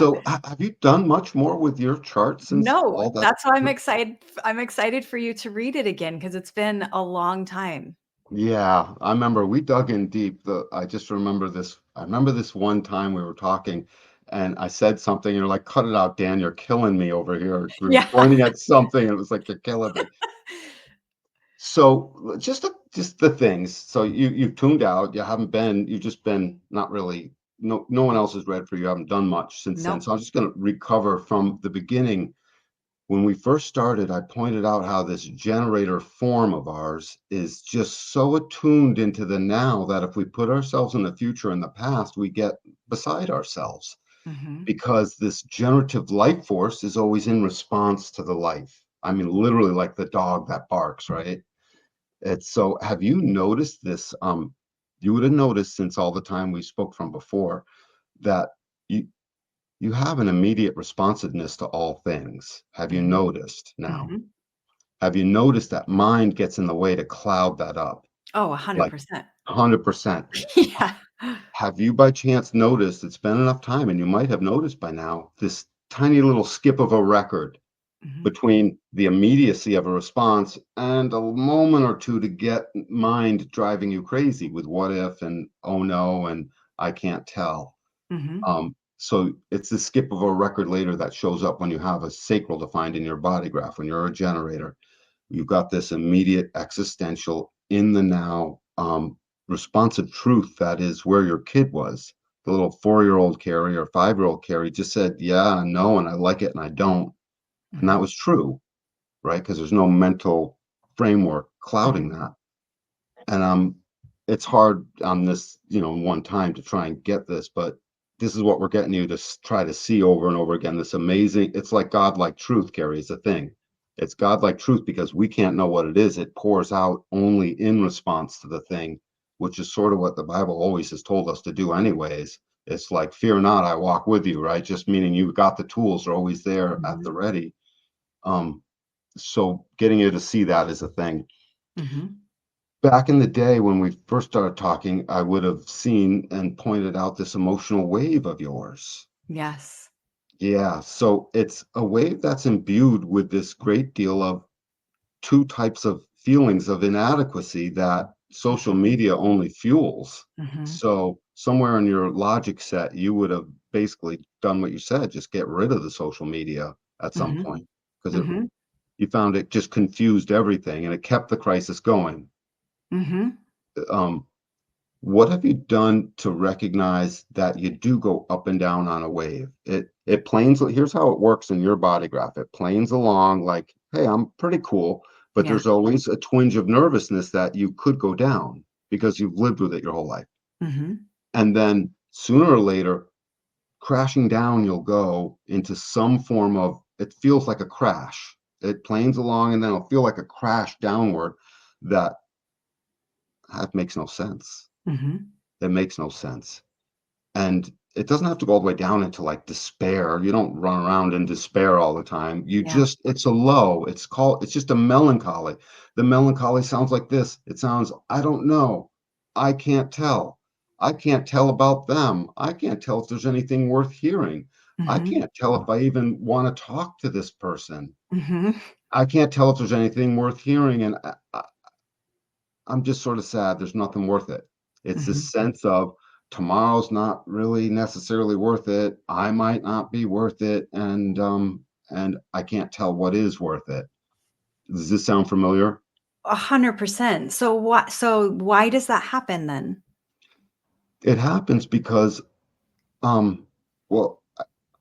So have you done much more with your chart since No, all that? that's why I'm excited for you to read it again because it's been a long time. Yeah, I remember we dug in deep. I just remember this. I remember this one time we were talking and I said something, and you're like, cut it out, Dan, you're killing me over here. We were Yeah. pointing at something, and it was like, you're killing me. So just the things. So you've tuned out. You've just been not really. No one else has read for you. You haven't done much since then. Nope. So I'm just going to recover from the beginning. When we first started, I pointed out how this generator form of ours is just so attuned into the now that if we put ourselves in the future and the past, we get beside ourselves Mhm. because this generative life force is always in response to the life. I mean, literally like the dog that barks, right? It's so have you noticed this? You would have noticed since all the time we spoke from before that you you have an immediate responsiveness to all things. Have you Mhm. noticed now? Mhm. Have you noticed that mind gets in the way to cloud that up? Oh, Like 100%. 100%. Yeah. Have you by chance noticed, it's been enough time, and you might have noticed by now, this tiny little skip of a record Mhm. between the immediacy of a response and a moment or two to get mind driving you crazy with what if and oh no and I can't tell. Mhm. So it's the skip of a record later that shows up when you have a sacral defined in your body graph, when you're a generator. You've got this immediate existential in the now responsive truth that is where your kid was. The little 4-year-old Kari or 5-year-old Kari just said, yeah, and no, and I like it and I don't. And that Mhm. was true, right? Because there's no mental framework clouding Mhm. that. And it's hard on this, in one time to try and get this, but this is what we're getting you to try to see over and over again. This amazing, it's like godlike truth carries a thing. It's godlike truth because we can't know what it is. It pours out only in response to the thing, which is sort of what the Bible always has told us to do, anyways. It's like, fear not, I walk with you, right? Just meaning you've got the tools are always there at the Mhm. ready. Um, so getting you to see that is a thing. Mhm. Back in the day when we first started talking, I would have seen and pointed out this emotional wave of yours. Yes. Yeah, so it's a wave that's imbued with this great deal of two types of feelings of inadequacy that social Mhm. media only fuels. Mhm. So somewhere in your logic set, you would have basically done what you said, just get rid of the social media at some Mhm. point because Mhm. you found it just confused everything and it kept the crisis going. Mhm. Um, What have you done to recognize that you do go up and down on a wave? It planes. Here's how it works in your body graph. It planes along like, hey, I'm pretty cool, but Yeah. there's always a twinge of nervousness that you could go down because you've lived with it your whole life. Mhm. And then sooner or later, crashing down, you'll go into some form of, it feels like a crash. It planes along and then it'll feel like a crash downward that that makes no sense. Mhm. It makes no sense. And it doesn't have to go all the way down into like despair. You don't run around in despair all the time. You Yeah. just, it's a low. It's just a melancholy. The melancholy sounds like this. It sounds, I don't know. I can't tell. I can't tell about them. I can't tell if there's anything worth hearing. I Mhm. can't tell if I even want to talk to this person. Mhm. I can't tell if there's anything worth hearing. And I'm just sort of sad. There's nothing worth it. It's this Mhm. sense of tomorrow's not really necessarily worth it. I might not be worth it, and I can't tell what is worth it. Does this sound familiar? 100%. So why does that happen then? It happens because, well,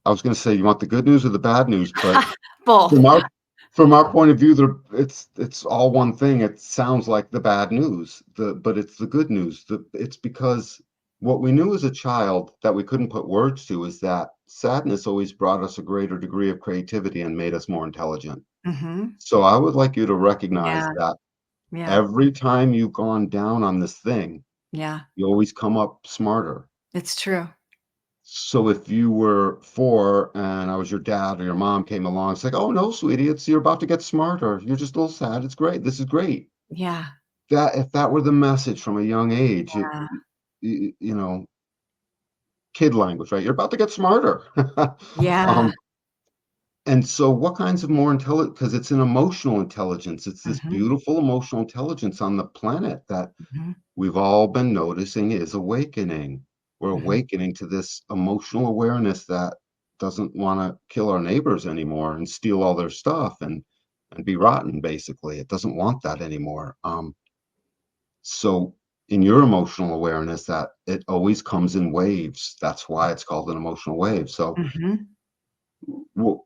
I was going to say you want the good news or the bad news, but Both. from our from our point of view, it's all one thing. It sounds like the bad news, but it's the good news. It's because what we knew as a child that we couldn't put words to is that sadness always brought us a greater degree of creativity and made us more intelligent. Mhm. So I would like you to recognize Yeah. that Yeah. every time you've gone down on this thing, Yeah. you always come up smarter. It's true. So if you were 4 and I was your dad or your mom came along, it's like, oh no, sweetie, you're about to get smarter. You're just a little sad. It's great. This is great. Yeah. That if that were the message from a young age, Yeah. you know, kid language, right? You're about to get smarter. Yeah. um, and so what kinds of more intelligent, because it's an emotional intelligence, it's this Mhm, beautiful emotional intelligence on the planet that mhm, we've all been noticing is awakening. We're mhm, awakening to this emotional awareness that doesn't want to kill our neighbors anymore and steal all their stuff and be rotten, basically. It doesn't want that anymore. So in your emotional awareness, that it always comes in waves. That's why it's called an emotional wave. So mhm, wh-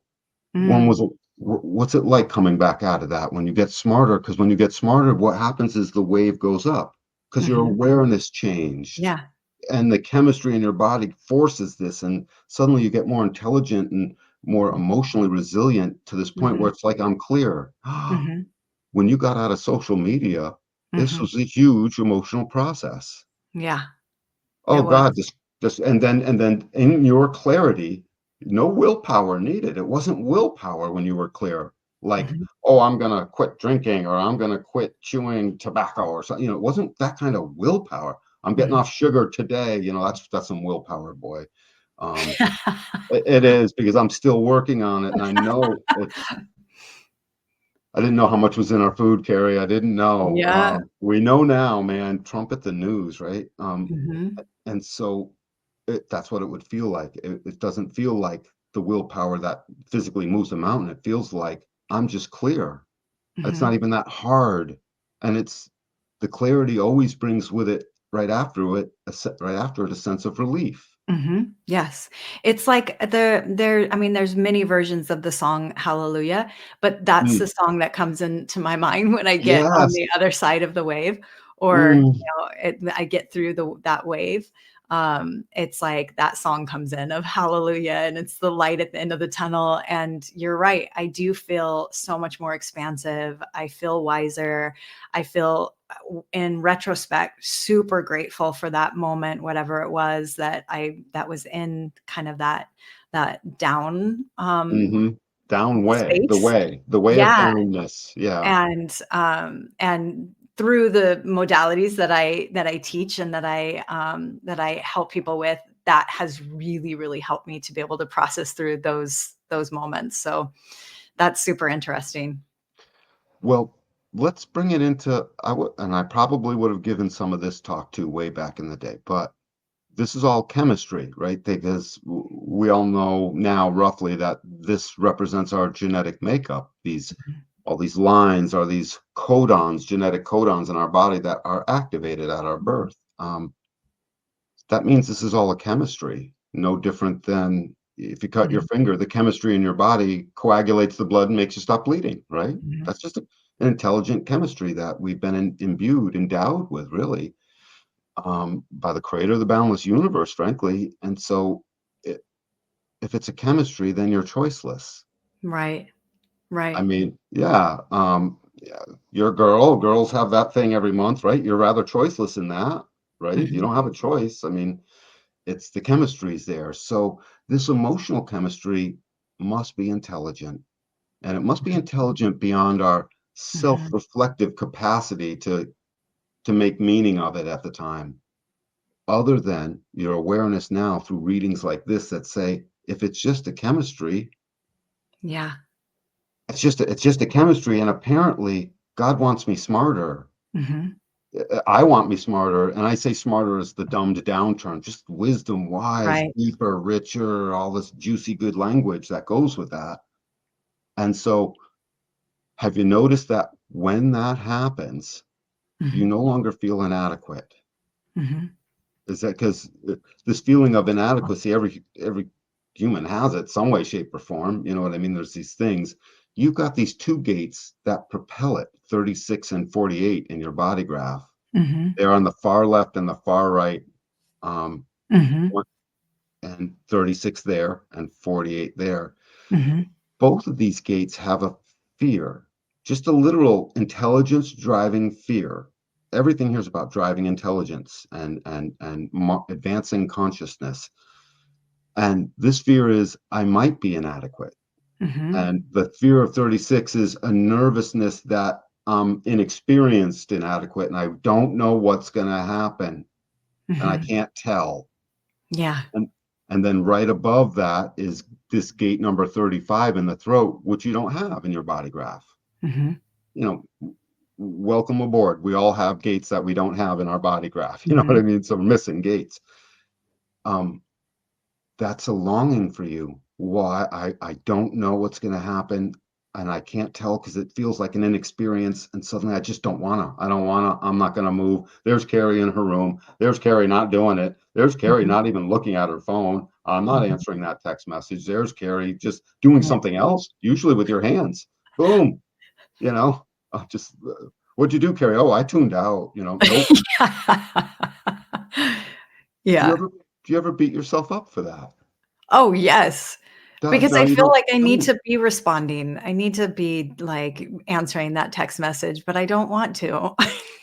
when mm, was it, what's it like coming back out of that when you get smarter? Because when you get smarter, what happens is the wave goes up because your mhm. awareness changed Yeah. and the chemistry in your body forces this, and suddenly you get more intelligent and more emotionally resilient to this point where Mhm, it's like, I'm clear. mhm, When you got out of social media, this mhm. was a huge emotional process. Yeah, it Oh was. God, just and then in your clarity, no willpower needed. It wasn't willpower when you were clear. Like, Mhm, oh, I'm gonna quit drinking or I'm gonna quit chewing tobacco or something. It wasn't that kind of willpower. I'm getting mhm. off sugar today. That's some willpower, boy. Um, it is because I'm still working on it, and I know it's. I didn't know how much was in our food, Carrie. I didn't know. Yeah. We know now, man. Trumpet the news, right? Mhm, And so that's what it would feel like. It doesn't feel like the willpower that physically moves a mountain. It feels like I'm just clear. It's not mhm. even that hard. And it's the clarity always brings with it right after it a sense of relief. Mhm. Yes. It's like I mean, there's many versions of the song Hallelujah, but that's the Mm. song that comes into my mind when I get on Yes. the other side of the wave or, Mm. I get through that wave. It's like that song comes in of Hallelujah, and it's the light at the end of the tunnel, and you're right, I do feel so much more expansive. I feel wiser. I feel in retrospect super grateful for that moment, whatever it was that was in kind of that down Hmm. Down way, space. the way of Yeah. downness. Yeah. And through the modalities that I teach and that I help people with, that has really, really helped me to be able to process through those moments. So that's super interesting. Well, let's bring it into and I probably would have given some of this talk to way back in the day, but this is all chemistry, right? Because we all know now roughly that this represents our genetic makeup. These Mhm. all these lines are these codons, genetic codons in our body that are activated at our birth. That means this is all a chemistry, no different than if you cut your Mhm. finger, the chemistry in your body coagulates the blood and makes you stop bleeding, right? Mhm. That's just an intelligent chemistry that we've been endowed with, really, by the creator of the boundless universe, frankly. And so, I if it's a chemistry, then you're choiceless. Right. I Right. mean, yeah, yeah, you're a girl. Girls have that thing every month, right? You're rather choiceless in that, right? You Mhm. don't have a choice. I mean, it's the chemistry's there. So this emotional chemistry must be intelligent, and it must be Mhm. intelligent beyond our Mhm. self-reflective capacity to make meaning of it at the time, other than your awareness now through readings like this that say, if it's just a chemistry, Yeah. it's just a chemistry, and apparently God wants me smarter. Mhm. I want me smarter, and I say smarter as the dumbed down term, just wisdom, wise, Right. deeper, richer, all this juicy good language that goes with that. And so, have you noticed that when that happens, you Mhm. no longer feel inadequate? Mhm. Is that because this feeling of inadequacy, every human has it some way, shape, or form. You know what I mean? There's these things. You've got these two gates that propel it, 36 and 48 in your body graph. Mhm. They're on the far left and the far right. Um, Mhm. one- and 36 there and 48 there. Mhm. Both of these gates have a fear, just a literal intelligence driving fear. Everything here is about driving intelligence and advancing consciousness. And this fear is, I might be inadequate. Mhm. And the fear of 36 is a nervousness that I'm inexperienced, inadequate, and I don't know what's going to happen, and I Mhm. can't tell. Yeah. And then right above that is this gate number 35 in the throat, which you don't have in your body graph. Mhm. You know, welcome aboard. We all have gates that we don't have in our body graph. You know what Mhm. I mean? So we're missing gates. Um, that's a longing for you. Why? I don't know what's going to happen, and I can't tell because it feels like an inexperience, and suddenly I just don't wanna. I don't wanna. I'm not going to move. There's Kari in her room. There's Kari not doing it. There's Kari Mhm. not even looking at her phone. I'm not Mhm. answering that text message. There's Kari just doing Yeah. something else, usually with your hands. Boom. You know, just what'd you do, Kari? Oh, I tuned out. Nope. Do you Yeah. ever do you ever beat yourself up for that? Oh, yes. Because No, I you feel like I need don't. to be responding. I need to be, like, answering that text message, but I don't want to.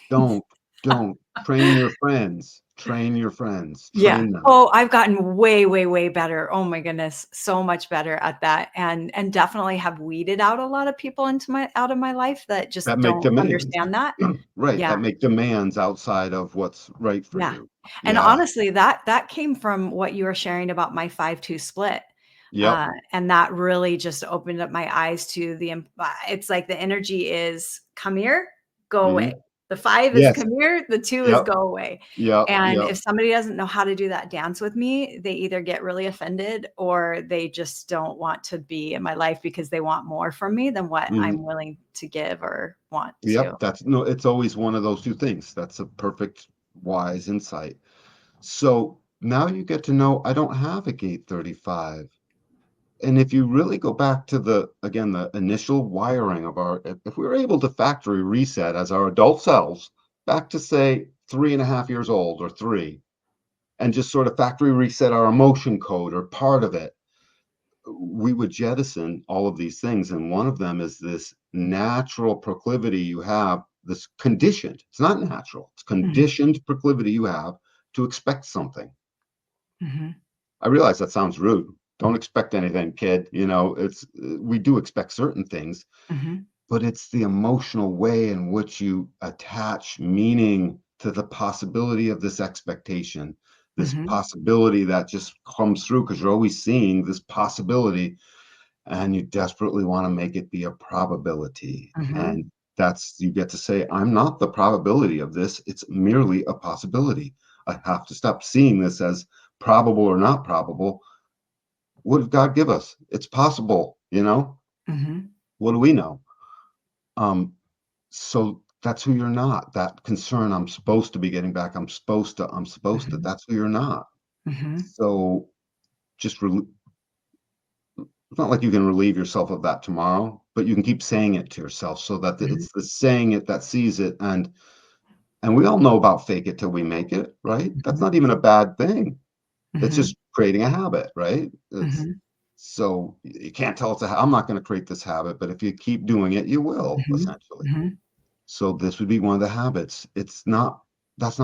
Don't, don't. Train your friends. Train your friends. Yeah. Train them. Oh, I've gotten way, way, way better. Oh my goodness, so much better at that, and definitely have weeded out a lot of people into my out of my life that just That make don't demands. understand that. Right, Yeah. that make demands outside of what's right for Yeah. you. And Yeah. honestly, that came from what you were sharing about my 5-2 split. Yep. And that really just opened up my eyes to it's like the energy is come here, go away. Mhm. The 5 is Yes. come here, the 2 is Yep. go away. Yep. And Yep. if somebody doesn't know how to do that dance with me, they either get really offended or they just don't want to be in my life because they want more from me than what Mhm. I'm willing to give or want Yep. to. That's no, it's always one of those two things. That's a perfect, wise insight. So now you get to know I don't have a gate 35. And if you really go back to the initial wiring of if we were able to factory reset as our adult selves back to say 3.5 years old or 3, and just sort of factory reset our emotion code or part of it, we would jettison all of these things. And one of them is this natural proclivity you have, this conditioned, it's not natural, it's Mhm. conditioned proclivity you have to expect something. Mhm. I realize that sounds rude. Don't expect anything, kid. It's we do expect certain things, Mhm. but it's the emotional way in which you attach meaning to the possibility of this expectation, this Mhm. possibility that just comes through because you're always seeing this possibility and you desperately want to make it be a probability. Mhm. And that's, you get to say, I'm not the probability of this, it's merely a possibility. I have to stop seeing this as probable or not probable. What did God give us? It's possible. Mhm. What do we know? Um, so that's who you're not. That concern, I'm supposed to be getting back. I'm supposed to. Mhm. That's who you're not. Mhm. So just it's not like you can relieve yourself of that tomorrow, but you can keep saying it to yourself so that Mhm. it's the saying it that sees it. And we all know about fake it till we make it, right? That's Mhm. not even a bad thing. It's Mhm. just creating a habit, right? It's Mhm. so you can't tell it's I'm not going to create this habit, but if you keep doing it, you will Mhm. essentially. Mhm. So this would be one of the habits. That's not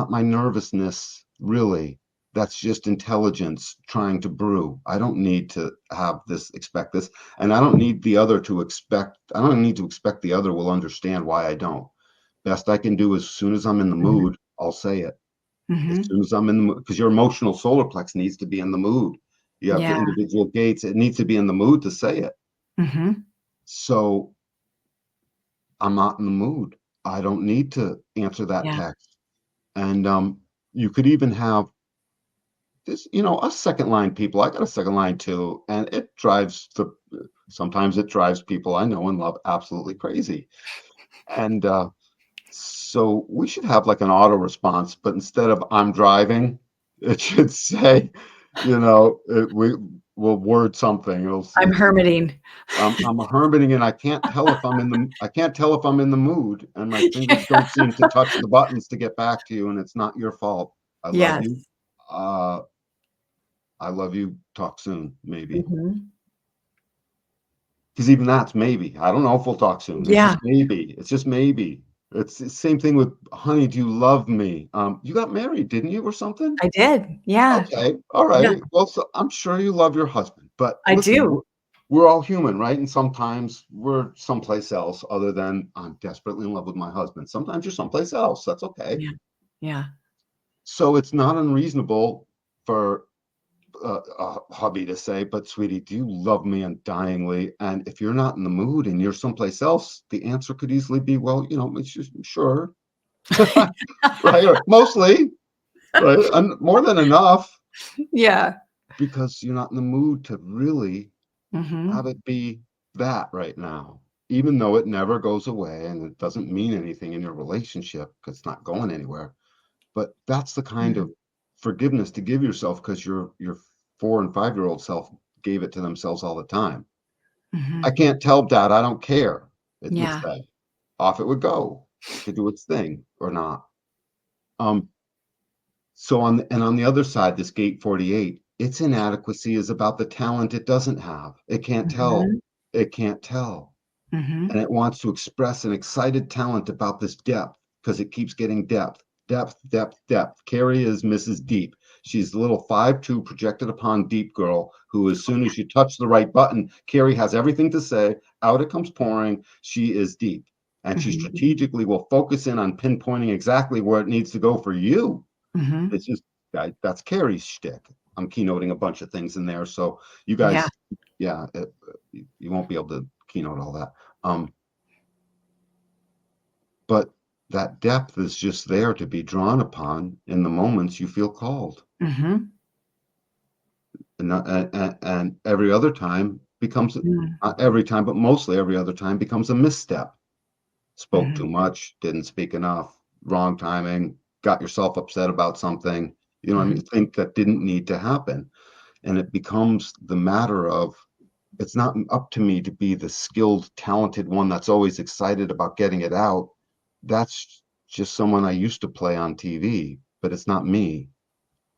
my nervousness, really. That's just intelligence trying to brew. I don't need to have this, expect this, and I don't need to expect the other will understand why I don't. Best I can do as soon as I'm in the Mhm. mood, I'll say it. As Mhm. soon as I'm in the mood, because your emotional solar plex needs to be in the mood. You have the Yeah. individual gates, it needs to be in the mood to say it. Mhm. So I'm not in the mood. I don't need to answer that Yeah. text. And you could even have this, us second line people. I got a second line too, and sometimes it drives people I know and love absolutely crazy. And so we should have like an auto response, but instead of I'm driving, it should say, we will word something. I'm hermiting. I'm hermiting and I can't tell if I'm in the mood, and my fingers don't seem to touch the buttons to get back to you, and it's not your fault. I love Yes. you. Uh, I love you. Talk soon, maybe. Mhm. Because even that's maybe. I don't know if we'll talk soon. It's Yeah, just maybe. It's just maybe. It's the same thing with honey, do you love me? You got married, didn't you, or something? I did. Yeah. Okay, all Yeah, right. Well, so I'm sure you love your husband, but I listen, do. we're all human, right? And sometimes we're someplace else other than I'm desperately in love with my husband. Sometimes you're someplace else. That's okay. Yeah. Yeah. So it's not unreasonable for hubby to say, but sweetie, do you love me undyingly? And if you're not in the mood and you're someplace else, the answer could easily be, well, it's just, sure, right? Or mostly, right? And more than enough, Yeah. because you're not in the mood to really have Mhm. it be that right now, even though it never goes away and it doesn't mean anything in your relationship because it's not going anywhere. But that's the kind Mhm. of forgiveness to give yourself, because your 4 and 5-year-old self gave it to themselves all the time. I Mhm. can't tell dad, I don't care, it would Yeah. say. Off it would go to do its thing or not. Um, so on the other side, this gate 48, its inadequacy is about the talent it doesn't have. It can't tell. Mhm. It can't tell. And Mhm. it wants to express an excited talent about this depth because it keeps getting depth, depth, depth, depth. Kari is Mrs. Deep. She's the little 5'2" projected upon deep girl who, as soon as you touch the right button, Kari has everything to say. Out it comes pouring. She is deep. And she Mhm. strategically will focus in on pinpointing exactly where it needs to go for you. Mhm. It's just that's Kari's shtick. I'm keynoting a bunch of things in there. So you Yeah. guys, yeah, you won't be able to keynote all that. Um, But that depth is just there to be drawn upon in the moments you feel called. Mhm. And every other time becomes, Mhm. not every time, but mostly every other time becomes a misstep. Spoke too Mhm. much, didn't speak enough, wrong timing, got yourself upset about something, what I mean? Mhm. Think that didn't need to happen. And it becomes the matter of, it's not up to me to be the skilled, talented one that's always excited about getting it out. That's just someone I used to play on TV, but it's not me.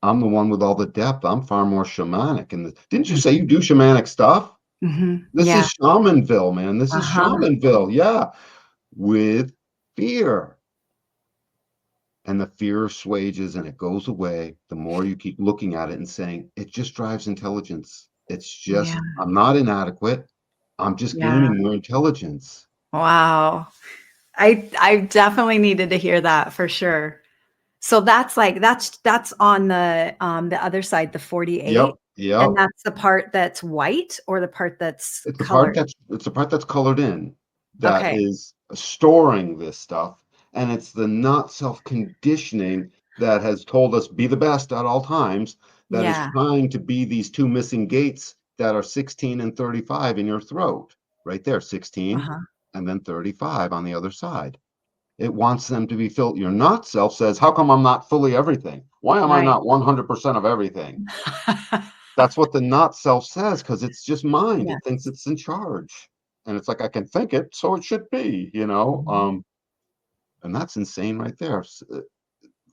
I'm the one with all the depth. I'm far more shamanic. And didn't you say you Mhm. do shamanic stuff? Mhm. This Yeah. is Shamanville, man. This is Uh-huh. Shamanville. Yeah. With fear. And the fear assuages and it goes away the more you keep looking at it and saying, it just drives intelligence. It's Yeah. just, I'm not inadequate. I'm just Yeah. gaining more intelligence. Wow. I definitely needed to hear that for sure. So that's like that's on the other side, the 48, Yep. Yep. and that's the part that's white or the part that's colored? It's the part that's colored in that Okay. is storing this stuff. And it's the not self-conditioning that has told us be the best at all times, that is Yeah. trying to be these two missing gates that are 16 and 35 in your throat. Right there, 16 Uh-huh. and then 35 on the other side. It wants them to be filled. Your not self says, how come I'm not fully everything? Why am I Right. not 100% of everything? That's what the not self says, because it's just mind. It thinks Yes. it's in charge. And it's like, I can think it, so it should be, Mhm. and that's insane right there.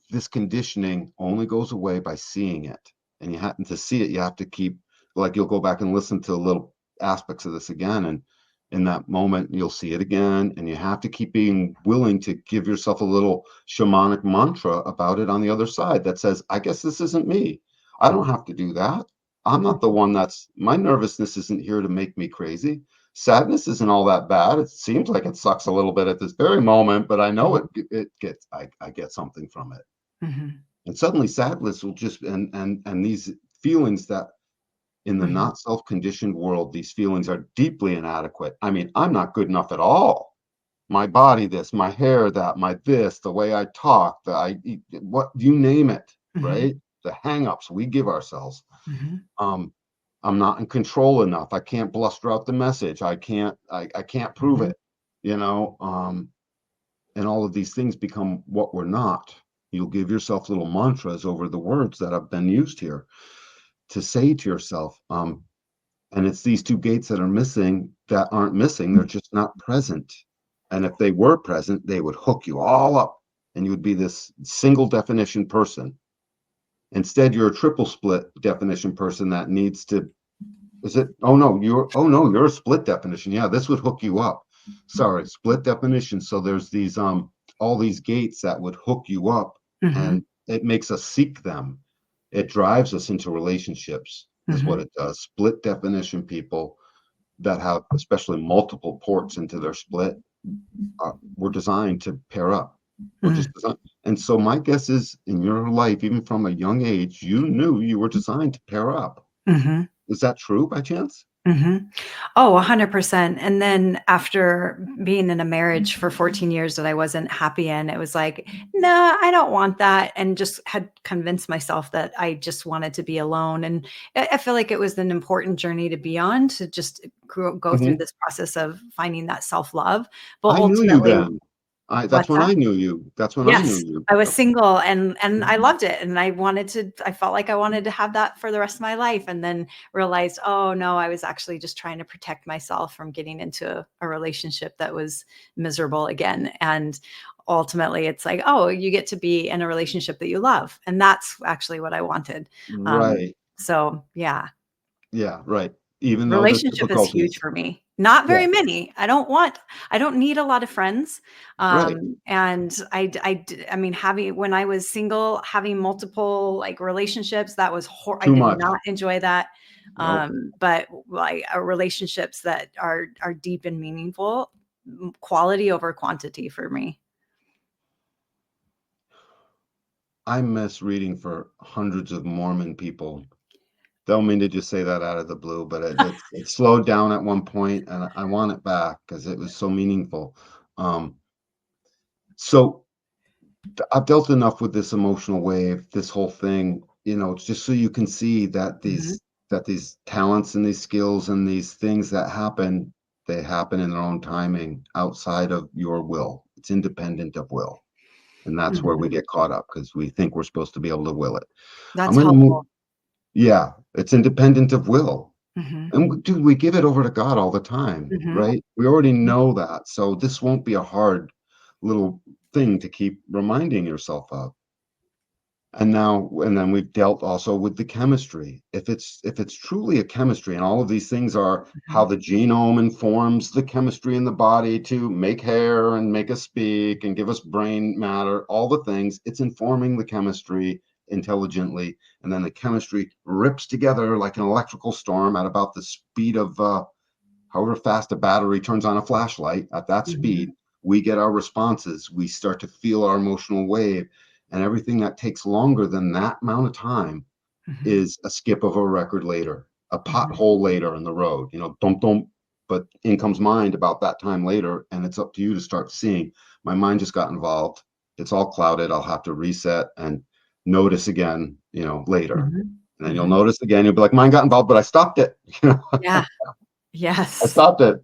This conditioning only goes away by seeing it. And you happen to see it, you have to keep, like, you'll go back and listen to little aspects of this again. And in that moment, you'll see it again. And you have to keep being willing to give yourself a little shamanic mantra about it on the other side that says, I guess this isn't me. I don't have to do that. I'm not the one my nervousness isn't here to make me crazy. Sadness isn't all that bad. It seems like it sucks a little bit at this very moment, but I know Mhm. I get something from it. Mhm. And suddenly sadness will just, and these feelings that in the Mhm. not self-conditioned world, these feelings are deeply inadequate. I mean, I'm not good enough at all. My body this, my hair that, my this, the way I talk, the I eat, what you name it, Mhm. right? The hang-ups we give ourselves. Mhm. um I'm not in control enough. I can't bluster out the message. I can't prove Mhm. it, you know and all of these things become what we're not. You'll give yourself little mantras over the words that have been used here to say to yourself. And it's these two gates that are missing, that aren't missing, they're just not present. And if they were present, they would hook you all up and you would be this single definition person. Instead, you're a triple split definition person that needs to, is it, oh no, you're a split definition. Yeah, this would hook you up. Sorry, split definition. So there's these all these gates that would hook you up, Mhm. and it makes us seek them. It drives us into relationships, is what Mhm. it does. Split definition people that have especially multiple ports into their split, were designed to pair up. We're just Mhm. designed. And so my guess is in your life, even from a young age, you knew you were designed to pair up. Mhm. Is that true by chance? Mhm. Oh, 100%. And then after being in a marriage for 14 years that I wasn't happy in, it was like, "Nah, I don't want that," and just had convinced myself that I just wanted to be alone, and I feel like it was an important journey to be on, to just go through Mhm. this process of finding that self-love, but I knew you ultimately. then. That's What's when that? I knew you. That's when I knew Yes, you. I was Okay. single, and I Mhm. loved it, and I felt like I wanted to have that for the rest of my life, and then realized, "Oh, no, I was actually just trying to protect myself from getting into a relationship that was miserable again," and ultimately, it's like, "Oh, you get to be in a relationship that you love," and that's actually what I wanted. Right. So, yeah. Yeah, right. Even though there's Relationship is huge difficulties. for me. Not Yeah, very many. I don't need a lot of friends. right. And I mean, having when I was single, having multiple like relationships, that was I Too did much. not enjoy that. Nope. But like relationships that are deep and meaningful, quality over quantity for me. I miss reading for hundreds of Mormon people. Don't mean to just say that out of the blue, but it slowed down at one point, and I want it back because it was so meaningful. Um, so I've dealt enough with this emotional wave, this whole thing, just so you can see that Mhm, these talents and these skills and these things that happen, they happen in their own timing outside of your will. It's independent of will. And that's where we mhm. get caught up because we think we're supposed to be able to will it. I'm That's going to move. helpful. Yeah, it's independent of will. Mhm, And dude, we give it over to God all the time, mhm, right? We already know that. So this won't be a hard little thing to keep reminding yourself of. And then we've dealt also with the chemistry. If it's truly a chemistry, and all of these things are how mhm, the genome informs the chemistry in the body to make hair and make us speak and give us brain matter, all the things, it's informing the chemistry intelligently. And then the chemistry rips together like an electrical storm at about the speed of however fast a battery turns on a flashlight. At that mhm, speed, we get our responses. We start to feel our emotional wave. And everything that takes longer than that amount of time mhm, is a skip of a record later, a mhm, pothole later in the road, dump, dump. But in comes mind about that time later. And it's up to you to start seeing. My mind just got involved. It's all clouded. I'll have to reset and notice again, later. mhm, And then you'll mhm. notice again. You'll be like, mine got involved, but I stopped it. Yeah. I Yes. stopped it.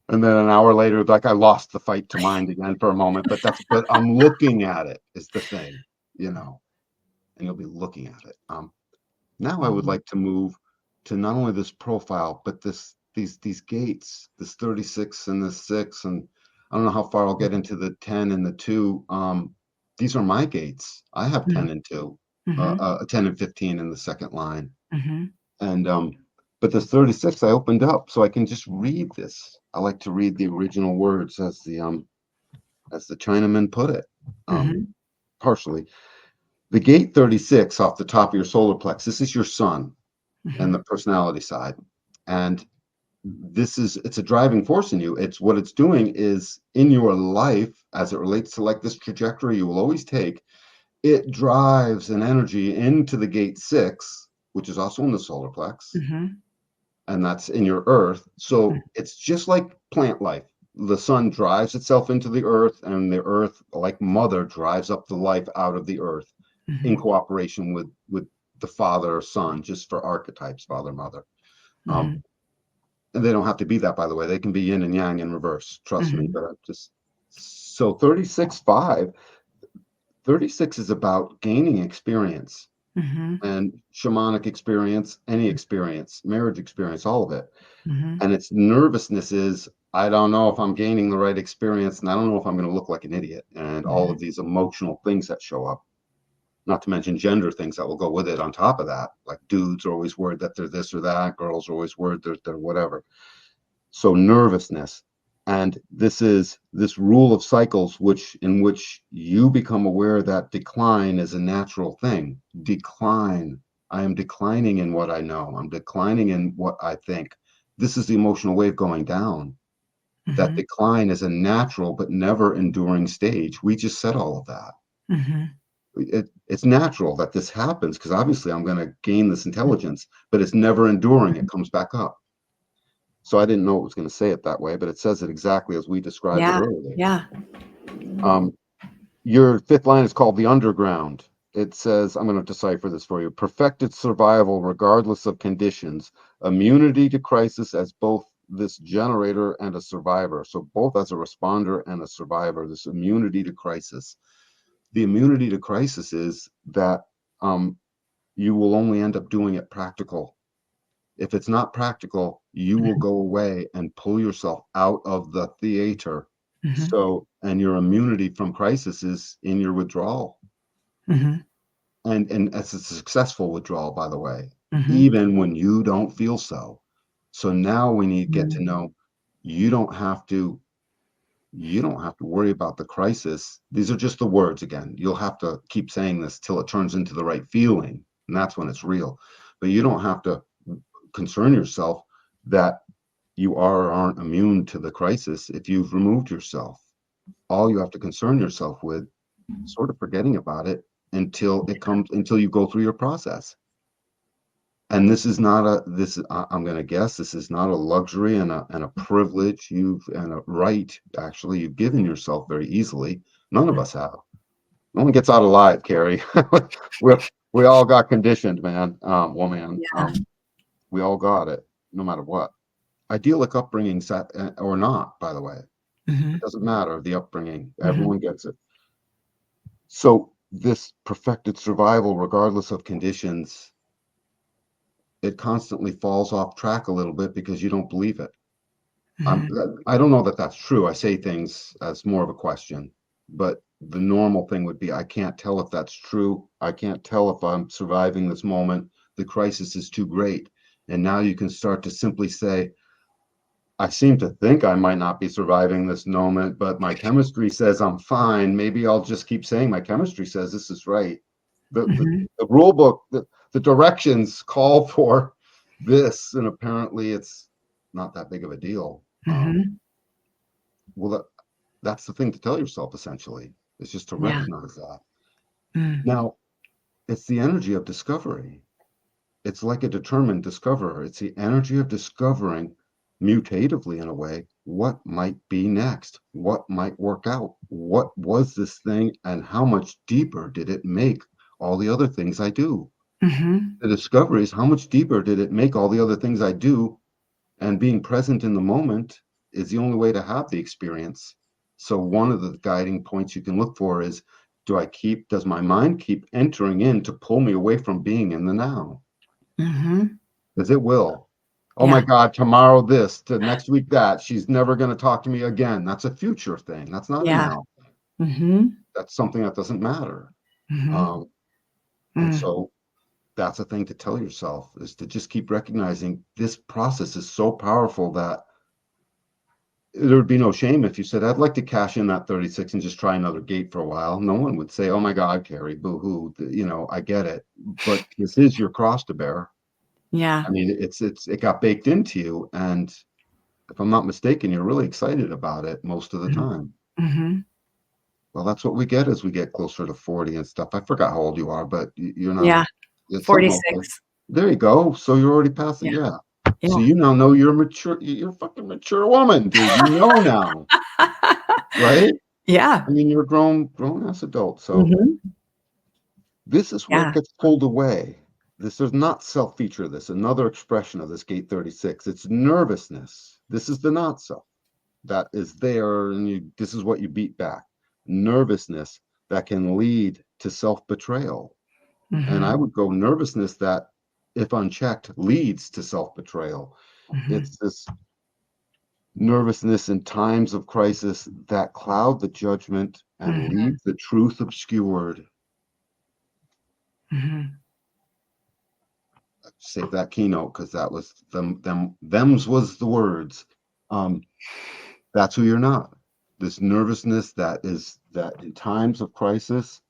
And then an hour later, like I lost the fight to mind again for a moment, but I'm looking at it is the thing, and you'll be looking at it. Now I would Mhm, like to move to not only this profile, but these gates, this 36 and this 6, and I don't know how far I'll get into the 10 and the 2. These are my gates. I have mhm, 10 and 2, mhm, 10 and 15 in the second line. mhm, And but this 36 I opened up so I can just read this. I like to read the original words as the Chinaman put it. Um, mhm, partially. The gate 36 off the top of your solar plex, this is your sun and mhm, the personality side. And it's a driving force in you. It's what it's doing is in your life as it relates to like this trajectory you will always take, it drives an energy into the gate 6, which is also in the solar plex, mhm, and that's in your earth. mhm, So it's just like plant life. The sun drives itself into the earth, and the earth, like mother, drives up the life out of the earth in mhm, cooperation with the father or son, just for archetypes, father, mother. Um, mhm, and they don't have to be that, by the way. They can be yin and yang in reverse. Trust me. mhm, But I'm just so 36.5. 36 is about gaining experience mhm, and shamanic experience, any experience, marriage experience, all of it. mhm, And its nervousness is, I don't know if I'm gaining the right experience, and I don't know if I'm going to look like an idiot, and all of mhm, these emotional things that show up, not to mention gender things that will go with it on top of that. Like dudes are always worried that they're this or that, girls are always worried they're whatever. So nervousness. And this is this rule of cycles, in which you become aware that decline is a natural thing. Decline. I am declining in what I know. I'm declining in what I think. This is the emotional wave going down. That mhm, decline is a natural but never enduring stage. We just said all of that. mhm. it's natural that this happens because obviously I'm going to gain this intelligence, but it's never enduring. It comes back up. So I didn't know it was going to say it that way, but it says it exactly as we described it Yeah. earlier. Yeah. Um, your fifth line is called the underground. It says, I'm going to decipher this for you: perfected survival regardless of conditions, immunity to crisis as both this generator and a survivor. So both as a responder and a survivor, this immunity to crisis. The immunity to crisis is that you will only end up doing it practical. If it's not practical, you will go away and pull yourself out of the theater. Mm-hmm. So, and your immunity from crisis is in your withdrawal. Mm-hmm. And it's a successful withdrawal, by the way, Mm-hmm. even when you don't feel so. So now we need to get to know you don't have to worry about the crisis. These are just the words again. You'll have to keep saying this till it turns into the right feeling, and that's when it's real. But you don't have to concern yourself that you are or aren't immune to the crisis if you've removed yourself. All you have to concern yourself with, sort of forgetting about it until you go through your process. And this is not a this I'm going to guess this is not a luxury and a privilege and a right actually you've given yourself very easily. None of us have. No one gets out alive, Kari. we we all got conditioned, man, woman. Yeah. We all got it, no matter what. Idyllic upbringing or not, by the way. Mm-hmm. It doesn't matter the upbringing. Mm-hmm. Everyone gets it. So this perfected survival, regardless of conditions, it constantly falls off track a little bit because you don't believe it. Mm-hmm. I don't know that that's true. I say things as more of a question, but the normal thing would be I can't tell if that's true. I can't tell if I'm surviving this moment. The crisis is too great. And now you can start to simply say, I seem to think I might not be surviving this moment, but my chemistry says I'm fine. Maybe I'll just keep saying my chemistry says this is right. Mm-hmm. The rule book, the directions call for this, and apparently it's not that big of a deal. Mm-hmm. Well, that's the thing to tell yourself essentially. It's just to Yeah. recognize that. Mm. Now, it's the energy of discovery. It's like a determined discoverer. It's the energy of discovering mutatively in a way what might be next, what might work out, what was this thing, and how much deeper did it make all the other things I do. Mm-hmm. The discovery is how much deeper did it make all the other things I do, and being present in the moment is the only way to have the experience. So one of the guiding points you can look for is, does my mind keep entering in to pull me away from being in the now? Mm-hmm. Because it will. Oh my Yeah. God, tomorrow this, to next week that. She's never going to talk to me again. That's a future thing. That's not a Yeah. now. Mm-hmm. That's something that doesn't matter. Mm-hmm. Um, and Mm. so that's a thing to tell yourself, is to just keep recognizing this process is so powerful that there would be no shame if you said, I'd like to cash in that 36 and just try another gate for a while. No one would say, oh my God, Kari, boo hoo. I get it. But this is your cross to bear. Yeah. I mean, it got baked into you. And if I'm not mistaken, you're really excited about it most of the time. Mm-hmm. Well, that's what we get as we get closer to 40 and stuff. I forgot how old you are, but you're not, Yeah. it's something like, 46. there you go. So you're already past it. Yeah. Yeah. So Yeah. you now know you're mature. You're a fucking mature woman, dude. You know now, right? Yeah. I mean, you're a grown ass adult. So Mm-hmm. this is where it Yeah. gets pulled away. This is not self feature. This another expression of this gate 36. It's nervousness. This is the not self that is there, and this is what you beat back. Nervousness that can lead to self betrayal, and I Mm-hmm. would go nervousness that, if unchecked, leads to self betrayal. Mm-hmm. It's this nervousness in times of crisis that cloud the judgment and Mm-hmm. leave the truth obscured. Mm-hmm. Save that keynote because that was them's was the words. Um, that's who you're not. This nervousness that in times of crisis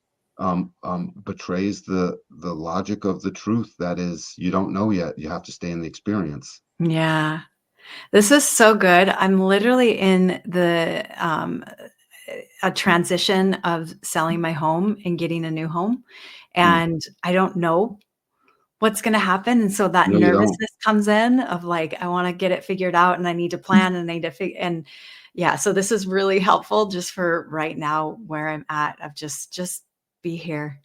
betrays the logic of the truth. That is, you don't know yet. You have to stay in the experience. Yeah. This is so good. I'm literally in a transition of selling my home and getting a new home, Mm. and I don't know what's gonna happen, and so that No, you don't. nervousness comes in of, like, I wanna get it figured out, and I need to plan, and I need to and yeah, so this is really helpful just for right now where I'm at of just be here.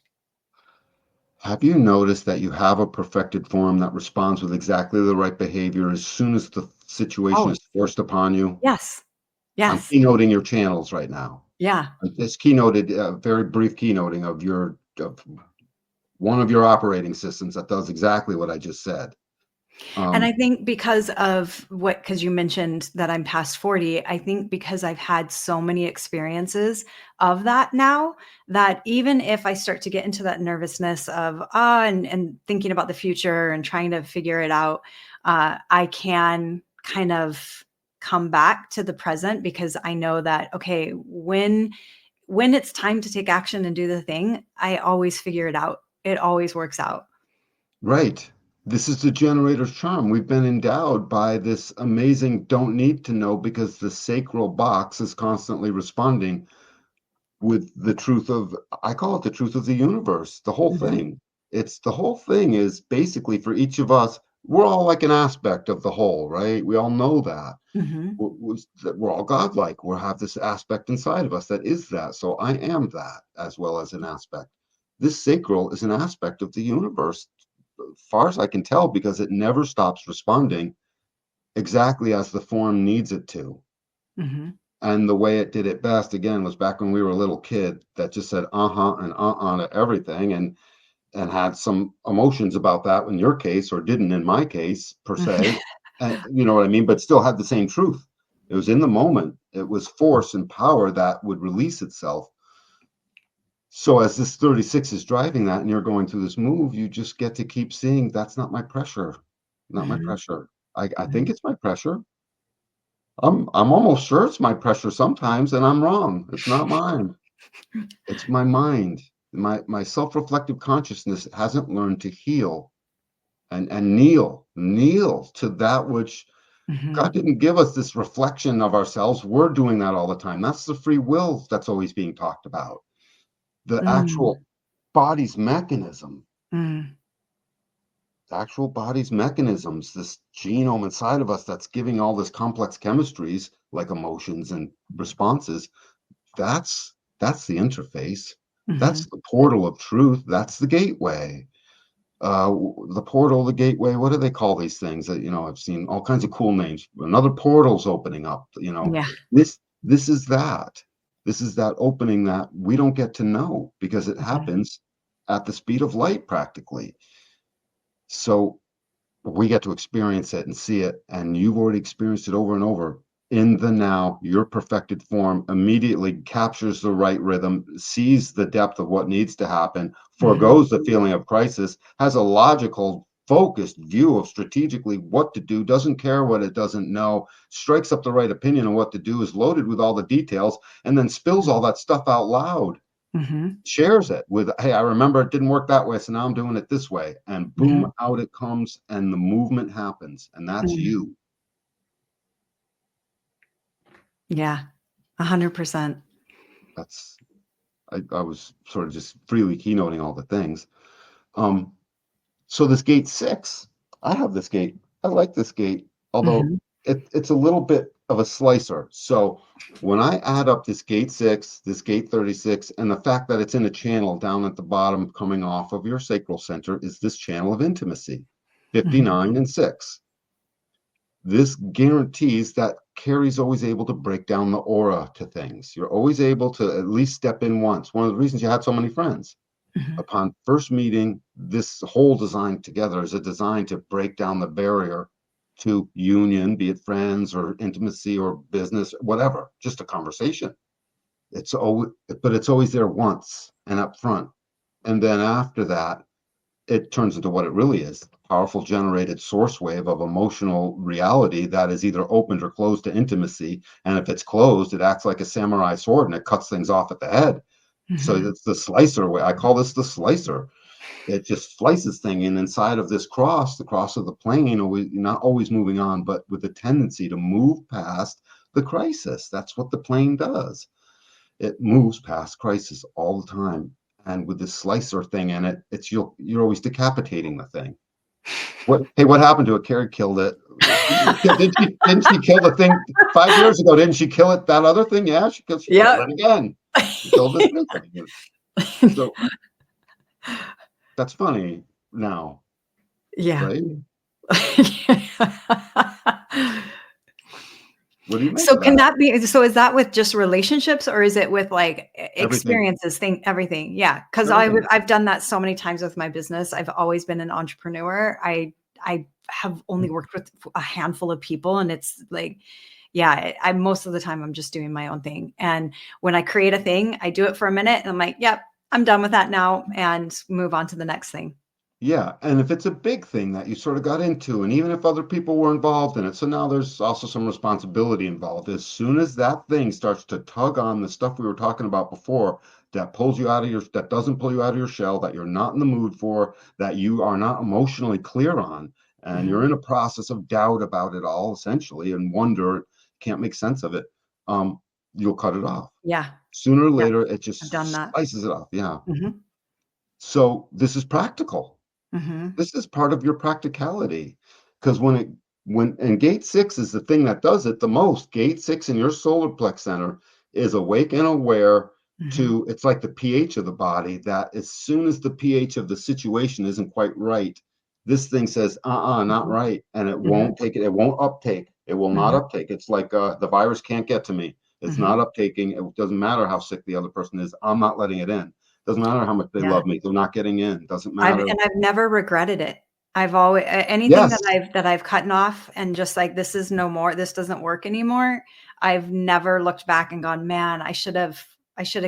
Have you noticed that you have a perfected form that responds with exactly the right behavior as soon as the situation Oh, is forced upon you? yes. I'm Yes. keynoting your channels right now. Yeah. I just keynoted a very brief keynoting of one of your operating systems that does exactly what I just said. And I Um, think because of what, because you mentioned that I'm past 40, I think because I've had so many experiences of that now, that even if I start to get into that nervousness of, and thinking about the future and trying to figure it out, I can kind of come back to the present because I know that, okay, when it's time to take action and do the thing, I always figure it out. It always works out. right. This is the generator's charm. We've been endowed by this amazing don't need to know because the sacral box is constantly responding with the truth of, I call it the truth of the universe, the whole Mhm. thing. It's the whole thing is basically for each of us, we're all like an aspect of the whole, right? We all know that. Mhm. We're all godlike. We have this aspect inside of us that is that. So I am that as well as an aspect. This sacral is an aspect of the universe, as far as I can tell, because it never stops responding exactly as the form needs it to. Mhm. And the way it did it best, again, was back when we were a little kid that just said uh-huh and uh-uh to everything and had some emotions about that in your case, or didn't in my case, per se. And you know what I mean? But still had the same truth. It was in the moment. It was force and power that would release itself. So as this 36 is driving that and you're going through this move, you just get to keep seeing that's not my pressure. Not my Mhm. pressure. I think Mhm. it's my pressure. I'm almost sure it's my pressure sometimes, and I'm wrong. It's not mine. It's my mind. My self-reflective consciousness hasn't learned to heal and kneel to that which God Mhm. didn't give us this reflection of ourselves. We're doing that all the time. That's the free will that's always being talked about. The Mm. actual body's mechanism, Mm. the actual body's mechanisms, this genome inside of us that's giving all this complex chemistries like emotions and responses. That's the interface. That's Mhm. the portal of truth. That's the gateway. The portal, the gateway. What do they call these things? That I've seen all kinds of cool names. Another portal's opening up. Yeah. This is that. This is that opening that we don't get to know because it Mhm. happens at the speed of light, practically. So we get to experience it and see it, and you've already experienced it over and over. In the now, your perfected form immediately captures the right rhythm, sees the depth of what needs to happen, Mhm. foregoes the feeling of crisis, has a logical focused view of strategically what to do, doesn't care what it doesn't know, strikes up the right opinion on what to do, is loaded with all the details, and then spills all that stuff out loud, Mhm. shares it with, hey, I remember it didn't work that way, so now I'm doing it this way. And boom, Mhm. out it comes, and the movement happens. And that's Mm. you. Yeah. 100%. That's I was sort of just freely keynoting all the things. Um, so this gate 6, I have this gate. I like this gate, although Mhm. it's a little bit of a slicer. So when I add up this gate 6, this gate 36, and the fact that it's in a channel down at the bottom coming off of your sacral center is this channel of intimacy, Mhm. 59 and 6. This guarantees that Kari's always able to break down the aura to things. You're always able to at least step in once. One of the reasons you had so many friends. Mhm. Upon first meeting, this whole design together is a design to break down the barrier to union, be it friends or intimacy or business, whatever, just a conversation. It's always, but it's always there once and up front. And then after that, it turns into what it really is, a powerful generated source wave of emotional reality that is either opened or closed to intimacy. And if it's closed, it acts like a samurai sword and it cuts things off at the head. So Mhm. it's the slicer way. I call this the slicer. It just slices thing in inside of this cross, the cross of the plane, always not always moving on, but with a tendency to move past the crisis. That's what the plane does. it moves past crisis all the time. And with this slicer thing in it, it's you're always decapitating the thing. What happened to it? Kari killed it. Didn't she kill the thing 5 years ago? Didn't she kill it? That other thing? Yeah, she killed Yep. it again. She killed this new thing. So that's funny now, Yeah. right? What do you make So of can that? that be, so is that with just relationships, or is it with like Everything. experiences, everything? Yeah. Cause Everything. I've done that so many times with my business. I've always been an entrepreneur. I have only worked with a handful of people, and it's like, yeah, I most of the time I'm just doing my own thing. And when I create a thing, I do it for a minute and I'm like, yep, I'm done with that now, and move on to the next thing. Yeah, and if it's a big thing that you sort of got into, and even if other people were involved in it, so now there's also some responsibility involved. As soon as that thing starts to tug on the stuff we were talking about before, that pulls you out of that doesn't pull you out of your shell, that you're not in the mood for, that you are not emotionally clear on, and Mhm. you're in a process of doubt about it all, essentially, and wonder, can't make sense of it, um, you'll cut it off. Yeah. Sooner or Yeah. later, it I've done just that. slices it off. Yeah. Mhm. So this is practical. Mhm. This is part of your practicality, because and gate 6 is the thing that does it the most. Gate 6 in your solar plex center is awake and aware Mhm. to, it's like the pH of the body, that as soon as the pH of the situation isn't quite right, this thing says, not Mhm. right, and it Mhm. won't take it, it won't uptake, it will not Mhm. uptake. It's like the virus can't get to me. It's Mhm. not uptaking. It doesn't matter how sick the other person is. I'm not letting it in. Doesn't matter how much they Yeah. love me. They're not getting in. Doesn't I've matter. and I've never regretted it. I've always anything Yes. that I've cut off and just like, this is no more, this doesn't work anymore. I've never looked back and gone, man, I should have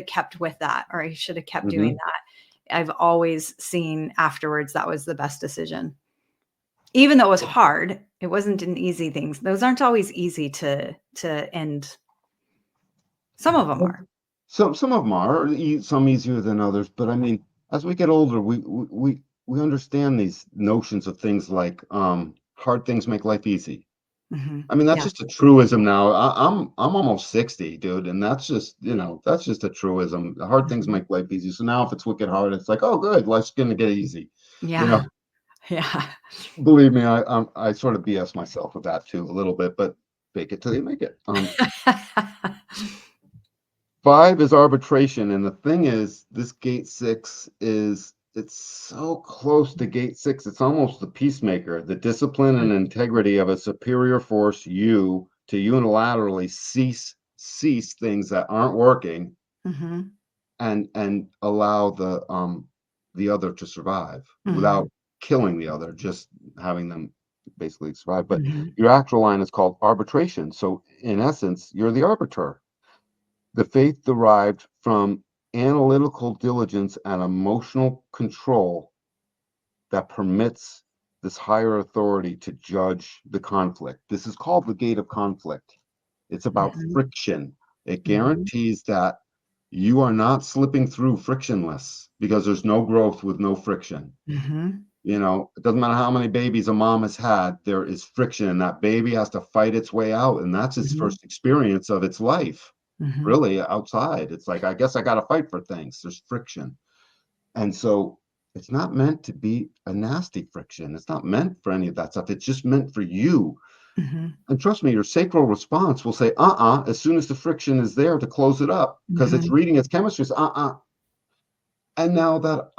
kept with that, or I should have kept doing Hmm. that. I've always seen afterwards that was the best decision. Even though it was hard, it wasn't an easy thing. Those aren't always easy to end. Some of them are. Some of them are some easier than others, but I mean, as we get older, we understand these notions of things like hard things make life easy. Mhm. I mean, that's Yeah. just a truism now. I'm almost 60, dude, and that's just, that's just a truism. The hard things Mhm. make life easy. So now if it's wicked hard, it's like, oh, good, life's gonna get easy. You know, Yeah. Yeah. believe me, I sort of BS myself with that too a little bit, but fake it till you make it. 5 is arbitration, and the thing is, this gate 6 it's so close to gate 6, it's almost the peacemaker, the discipline and integrity of a superior force you to unilaterally cease things that aren't working, Mhm. and allow the other to survive Mhm. without killing the other, just having them basically survive. But Mhm. your actual line is called arbitration. So in essence, you're the arbiter. The faith derived from analytical diligence and emotional control that permits this higher authority to judge the conflict. This is called the gate of conflict. It's about Mhm. friction. It Mhm. guarantees that you are not slipping through frictionless, because there's no growth with no friction. Mhm. It doesn't matter how many babies a mom has had, there is friction, and that baby has to fight its way out. And that's its Mhm. first experience of its life, Mhm. really outside. It's like, I guess I got to fight for things. There's friction. And so it's not meant to be a nasty friction. It's not meant for any of that stuff. It's just meant for you. Mhm. And trust me, your sacral response will say, as soon as the friction is there to close it up, because it's Mhm. reading its chemistry, and now that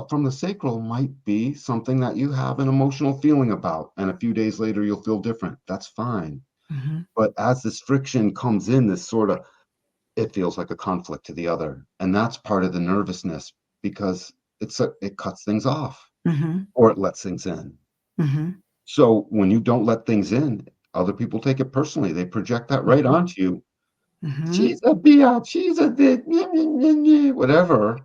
from the sacral might be something that you have an emotional feeling about. And a few days later, you'll feel different. That's fine. Mhm. But as this friction comes in, this sort of, it feels like a conflict to the other. And that's part of the nervousness, because it cuts things off, Mhm. or it lets things in. Mhm. So when you don't let things in, other people take it personally. They project that right Mhm. onto you. Mhm. She's a biatch, she's a this, whatever.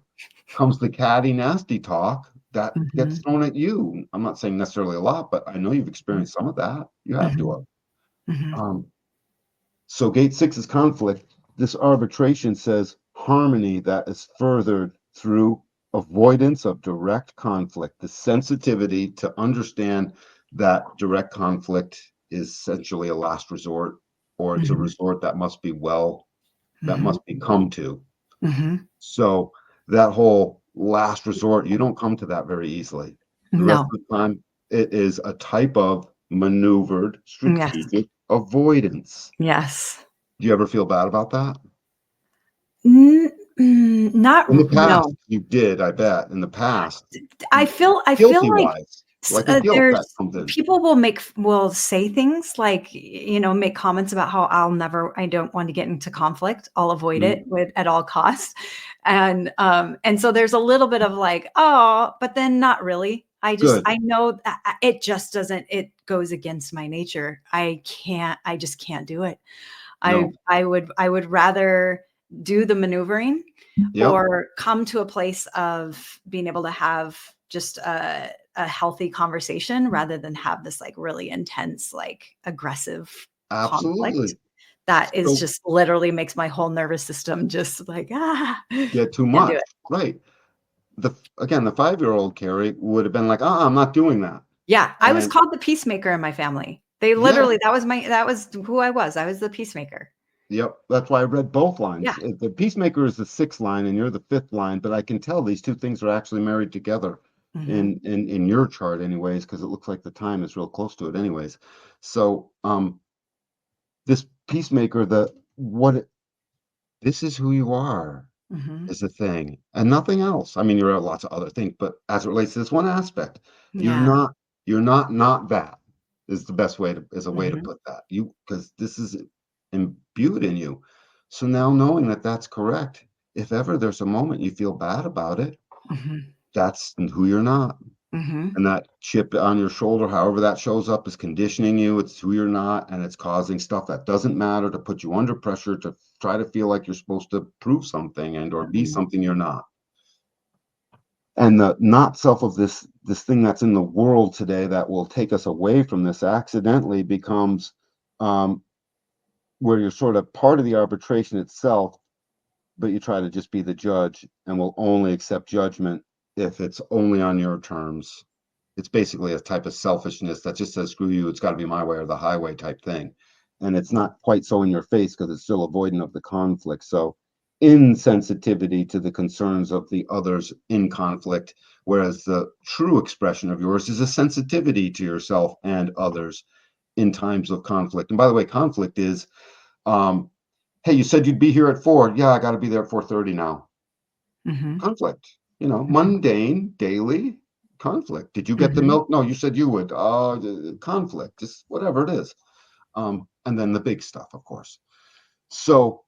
Comes the catty, nasty talk that gets Mhm. thrown at you. I'm not saying necessarily a lot, but I know you've experienced some of that. You have to Mhm. have. Mhm. Um, so gate 6 is conflict. This arbitration says harmony that is furthered through avoidance of direct conflict, the sensitivity to understand that direct conflict is essentially a last resort, or it's a Mhm. resort that must be well that Mhm. must be come to. Mhm. So that whole last resort, you don't come to that very easily. The rest No. of the time, it is a type of maneuvered Yes. strategic avoidance. Yes. Do you ever feel bad about that? N In the past, no. you did, I bet. In the past, I feel guilty like wise, like a guilt that there's comes in. people will say things like, make comments about how I don't want to get into conflict. I'll avoid it Mhm. with at all costs. And so there's a little bit of like, oh, but then not really. Good. I know that it just doesn't, it goes against my nature. I just can't do it. No. I would rather do the maneuvering Yep. or come to a place of being able to have just a healthy conversation rather than have this like really intense, like aggressive conflict Absolutely. that is So just literally makes my whole nervous system just like, get too can't do much. it. Right. Again, the 5-year-old Carrie would have been like, I'm not doing that. Yeah, I was And called the peacemaker in my family. They yeah, literally, that was who I was. I was the peacemaker. yep. That's why I read both Yeah. lines. The Peacemaker is the sixth line and you're the fifth line, but I can tell these two things are actually married together Hmm. in your chart anyways, because it looks like the time is real close to it anyways. So this Peacemaker, this is who you are. Hmm. Is the thing and nothing else. I mean, you're lots of other things, but as it relates to this one aspect, you're Yeah. not, not that is the best way to, is a way to Hmm. put that. Because this is imbued in you. So now knowing that that's correct, if ever there's a moment you feel bad about it, Hmm. that's who you're not. Hmm. And that chip on your shoulder, however that shows up, is conditioning you. It's who you're not, and it's causing stuff that doesn't matter to put you under pressure to try to feel like you're supposed to prove something and or be Hmm. something you're not. And the not self of this thing that's in the world today that will take us away from this accidentally becomes um, where you're sort of part of the arbitration itself, but you try to just be the judge and will only accept judgment if it's only on your terms. It's basically a type of selfishness that just says, screw you, it's got to be my way or the highway type thing. And it's not quite so in your face because it's still avoidant of the conflict. So, insensitivity to the concerns of the others in conflict, whereas the true expression of yours is a sensitivity to yourself and others in times of conflict. And by the way, conflict is, um, hey, you said you'd be here at 4. Yeah, I got to be there at 4:30 now. Hmm. Conflict, Hmm. mundane, daily conflict. Did you get the Hmm. milk? No, you said you would. Conflict, just whatever it is. And then the big stuff, of course. So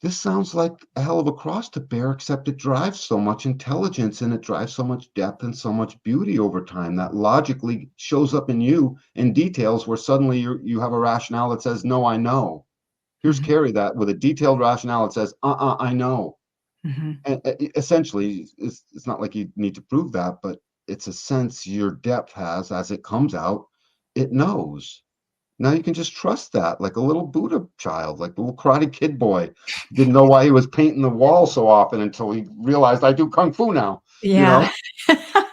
this sounds like a hell of a cross to bear, except it drives so much intelligence and it drives so much depth and so much beauty over time that logically shows up in you in details where suddenly you have a rationale that says, no, I know. Here's Hmm. Carrie that with a detailed rationale that says, I know. Hmm. And essentially, it's not like you need to prove that, but it's a sense your depth has as it comes out. It knows. Now you can just trust that, like a little Buddha child, like the little Karate Kid boy. Didn't know why he was painting the wall so often until he realized I do kung fu now. You Yeah.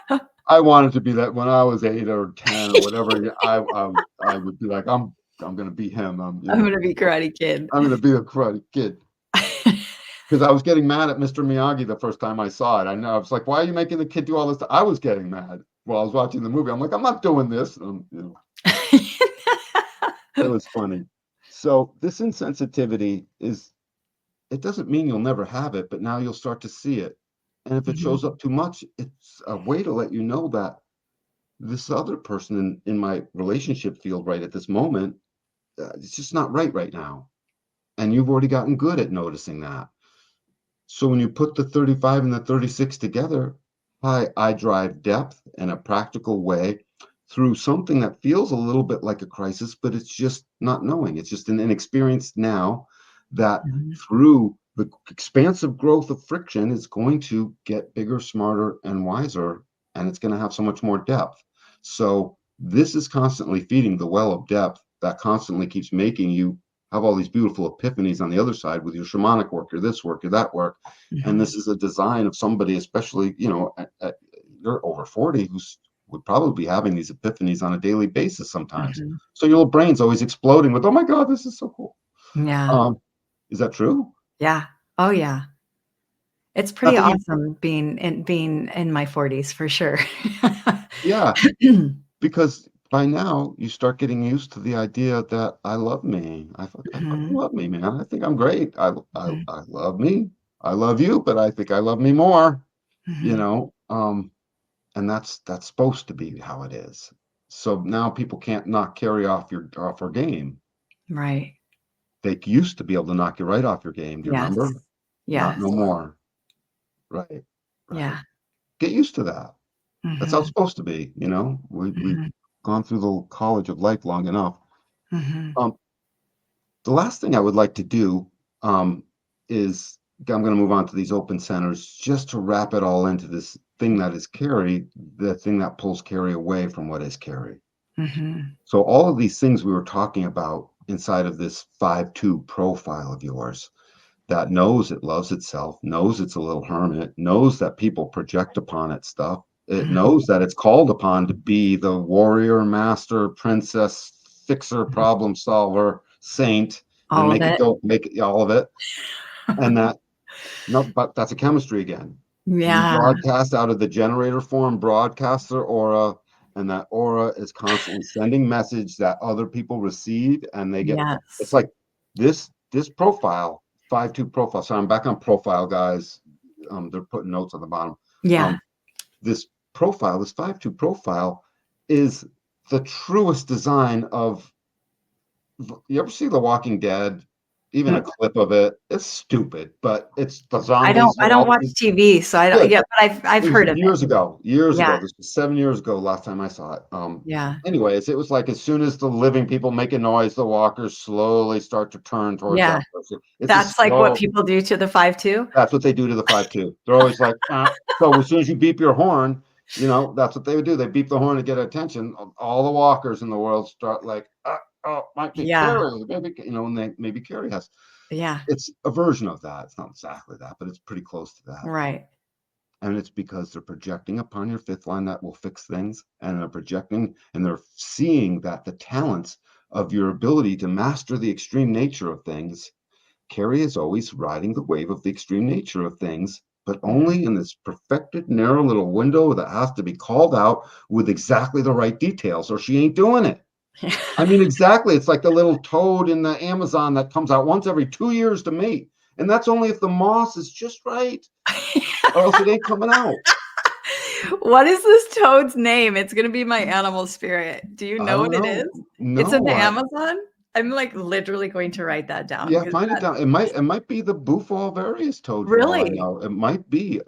know, I wanted to be that when I was 8 or 10 or whatever. I would be like, I'm gonna be him. I'm gonna be Karate Kid. I'm gonna be a Karate Kid. Because I was getting mad at Mr. Miyagi the first time I saw it. I know. I was like, why are you making the kid do all this? I was getting mad while I was watching the movie. I'm like, I'm not doing this. It was funny. So this insensitivity it doesn't mean you'll never have it, but now you'll start to see it. And if it Mhm. shows up too much, it's a way to let you know that this other person in my relationship field right at this moment, it's just not right now. And you've already gotten good at noticing that. So when you put the 35 and the 36 together, hi, I drive depth in a practical way through something that feels a little bit like a crisis, but it's just not knowing. It's just an inexperience now that Mhm. through the expansive growth of friction is going to get bigger, smarter, and wiser, and it's going to have so much more depth. So this is constantly feeding the well of depth that constantly keeps making you have all these beautiful epiphanies on the other side with your shamanic work, or this work, or that work. And Mhm. this is a design of somebody, especially, you're over 40, who's would probably be having these epiphanies on a daily basis sometimes. Mhm. So your little brain's always exploding with, oh my God, this is so cool. Yeah. Um, is that true? Yeah. Oh yeah. It's Not pretty that you, awesome being in my 40s for sure. yeah, because by now you start getting used to the idea that I love me. I fucking Mhm, love me, man. I think I'm great. mhm, I love me. I love you, but I think I love me more, you mhm. know. And that's supposed to be how it is. So now people can't knock Carrie off her game. Right. They used to be able to knock you right off your game. Do you Yes. remember? Not Yes. no more. Right. Right. Yeah. Get used to that. That's how it's Mhm, supposed to be, you know? We've mhm, gone through the college of life long enough. mhm, Um, the last thing I would like to do is I'm going to move on to these open centers just to wrap it all into this thing that is Carrie, the thing that pulls Carrie away from what is Carrie. mhm, So all of these things we were talking about inside of this 5-2 profile of yours that knows it loves itself, knows it's a little hermit, knows that people project upon it stuff. It mhm. knows that it's called upon to be the warrior, master, princess, fixer, problem solver, saint, and All of it. make it all of it. And that, no, but that's a chemistry again. You Yeah. broadcast out of the generator form, broadcaster aura, and that aura is constantly sending message that other people receive, and they get. It's Yes. like this profile, 5-2 profile. So I'm back on profile, guys. They're putting notes on the bottom. Yeah. Um, this profile, this 5-2 profile, is the truest design of. You ever see The Walking Dead? Even a Mm, clip of it. It's stupid, but it's the I don't zombies I with don't all watch the TV, so I don't good. yeah, but I've It was heard of it. years ago. Years Yeah. ago. This was 7 years ago. Last time I saw it. Yeah. Anyways, it was like as soon as the living people make a noise, the walkers slowly start to turn towards Yeah. that person. It's a That's like what slow. people do to the 5-2? That's what they do to the 5-2. They're always like, ah. So as soon as you beep your horn, that's what they would do. They beep the horn to get attention. All the walkers in the world start like, oh, might be Yeah. Carrie, maybe, and they maybe Carrie has. Yeah. It's a version of that. It's not exactly that, but it's pretty close to that. Right. And it's because they're projecting upon your fifth line that will fix things, and they're projecting and they're seeing that the talents of your ability to master the extreme nature of things. Carrie is always riding the wave of the extreme nature of things, but Mhm. only in this perfected narrow little window that has to be called out with exactly the right details, or she ain't doing it. I mean, exactly. It's like the little toad in the Amazon that comes out once every 2 years to mate. And that's only if the moss is just right, or else it ain't coming out. What is this toad's name? It's gonna be my animal spirit. Do you I know don't what it know. is? It's in No, the Amazon? I'm, like, literally going to write that down yeah, because find it that down. It might be the Bufo various toad for all I really? know. It might be,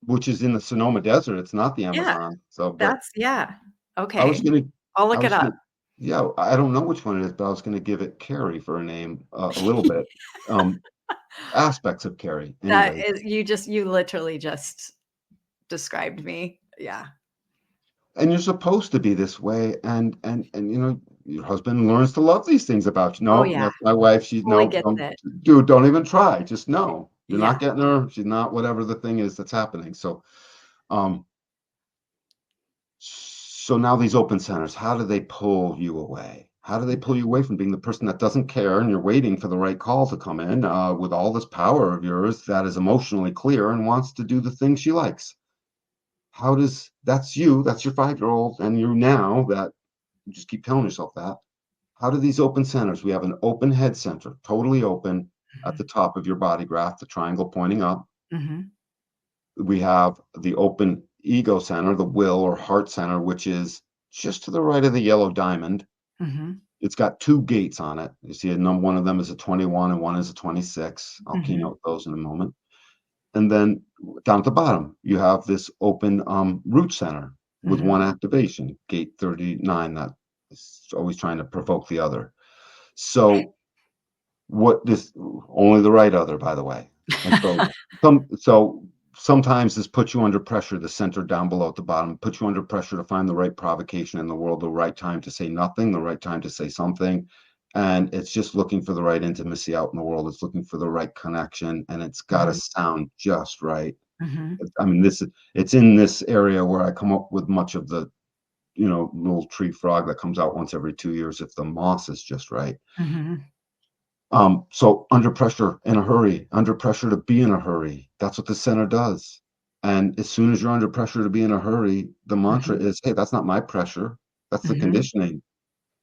which is in the Sonoma Desert. It's not the Yeah, Amazon. So, but that's yeah. I was Okay. gonna, I'll I look it was up. gonna, yeah, I don't know which one it is, but I was gonna give it Carrie for a name, a little bit. Um, Aspects of Carrie, That anyway. is you literally just described me. Yeah. And you're supposed to be this way, and your husband learns to love these things about you. Oh, No, yeah. that's my wife. She's Totally no, gets don't, it. dude, don't even try. Just no, you're Yeah. not getting her. She's not whatever the thing is that's happening. Um so now these open centers, how do they pull you away? How do they pull you away from being the person that doesn't care and you're waiting for the right call to come in, with all this power of yours that is emotionally clear and wants to do the things she likes? How does that's you, that's your 5-year-old, and you now that you just keep telling yourself that. How do these open centers? We have an open head center, totally open at the Mhm. top of your body graph, the triangle pointing up. Mhm. We have the open ego center, the will or heart center, which is just to the right of the yellow diamond. Mhm. It's got two gates on it. You see, one of them is a 21 and one is a 26. I'll Mhm. keynote those in a moment. And then down at the bottom, you have this open root center with Mhm. one activation, gate 39, that is always trying to provoke the other. So what this only the right other, by the way. And so sometimes this puts you under pressure, the center down below at the bottom, puts you under pressure to find the right provocation in the world, the right time to say nothing, the right time to say something. And it's just looking for the right intimacy out in the world. It's looking for the right connection, and it's got to Mhm. sound just right. Mhm. I mean, it's in this area where I come up with much of the, little tree frog that comes out once every 2 years if the moss is just right. Mhm. So under pressure, in a hurry, under pressure to be in a hurry, that's what the center does. And as soon as you're under pressure to be in a hurry, the mantra Mhm. is, hey, that's not my pressure. That's the Mhm. conditioning.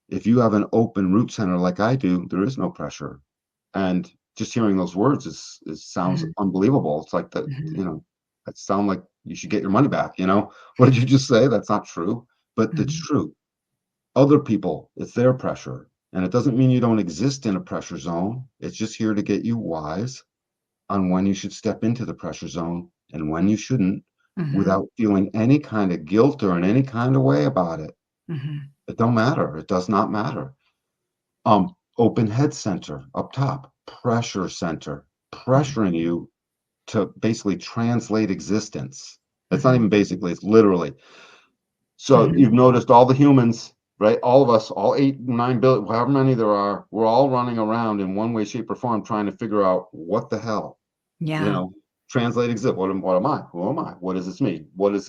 If you have an open root center like I do, there is no pressure. And just hearing those words is sounds Mhm. unbelievable. It's like that, Mhm. that sound like you should get your money back. What did you just say? That's not true. But it's Mhm. true. Other people, it's their pressure. And it doesn't mean you don't exist in a pressure zone. It's just here to get you wise on when you should step into the pressure zone and when you shouldn't Mhm. without feeling any kind of guilt or in any kind of way about it. Mhm. It don't matter. It does not matter. Open head center up top, pressure center, Mhm. pressuring you to basically translate existence. It's not Mhm. even basically, it's literally. So Mhm. you've noticed all the humans, right? All of us, all 8, 9 billion, however many there are, we're all running around in one way, shape, or form trying to figure out what the hell, you Yeah. know, translate exist. What am I? Who am I? What does this mean? What is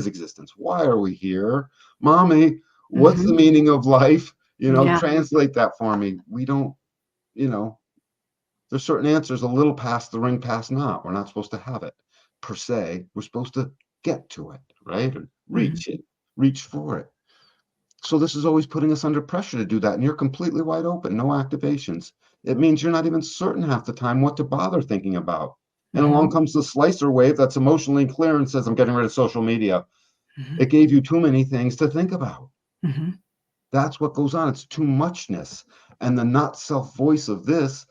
existence? Why are we here? Mommy, what's the Mhm. meaning of life? Yeah. Translate that for me. We don't, you know, there's certain answers a little past the ring past not. We're not supposed to have it per se. We're supposed to get to it, right? Or Mhm. reach it, reach for it. So this is always putting us under pressure to do that. And you're completely wide open, no activations. It means you're not even certain half the time what to bother thinking about. And along Mhm. comes the slicer wave that's emotionally clear and says, I'm getting rid of social media. Mhm. It gave you too many things to think about. Mhm. That's what goes on. It's too muchness. And the not self voice of this,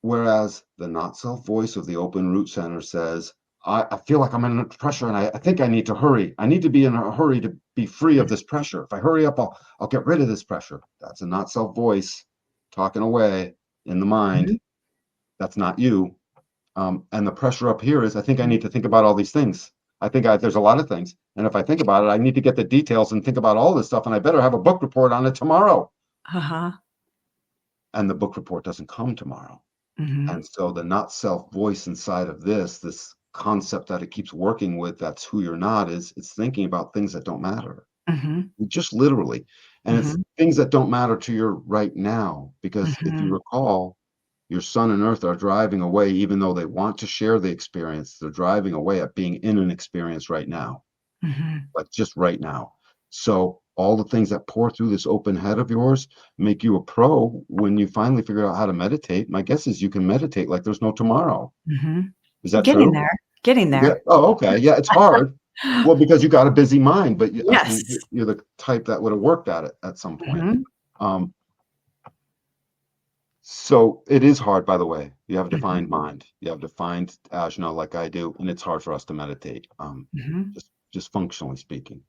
whereas the not self voice of the open root center says, I feel like I'm under pressure and I think I need to hurry. I need to be in a hurry to be free of this pressure. If I hurry up, I'll get rid of this pressure. That's a not self voice talking away in the mind. Mhm. That's not you. And the pressure up here is I think I need to think about all these things. There's a lot of things. And if I think about it, I need to get the details and think about all this stuff. And I better have a book report on it tomorrow. Uh-huh. And the book report doesn't come tomorrow. Mhm. And so the not self voice inside of this concept that it keeps working with, that's who you're not, is it's thinking about things that don't matter, Mhm. just literally. And it's Mhm. things that don't matter to your right now. Because if you Mhm. recall, your sun and earth are driving away, even though they want to share the experience, they're driving away at being in an experience right now, Mhm. like just right now. So all the things that pour through this open head of yours make you a pro when you finally figure out how to meditate. My guess is you can meditate like there's no tomorrow. Mhm. Is that Getting true? there. Getting Yeah. there. Oh, okay. Yeah, it's hard. Well, because you got a busy mind, but Yes. you're the type that would have worked at it at some point. Mhm. Um, so it is hard, by the way. You have a Mhm. defined mind. You have defined ajna like I do, and it's hard for us to meditate. Mhm. Just functionally speaking.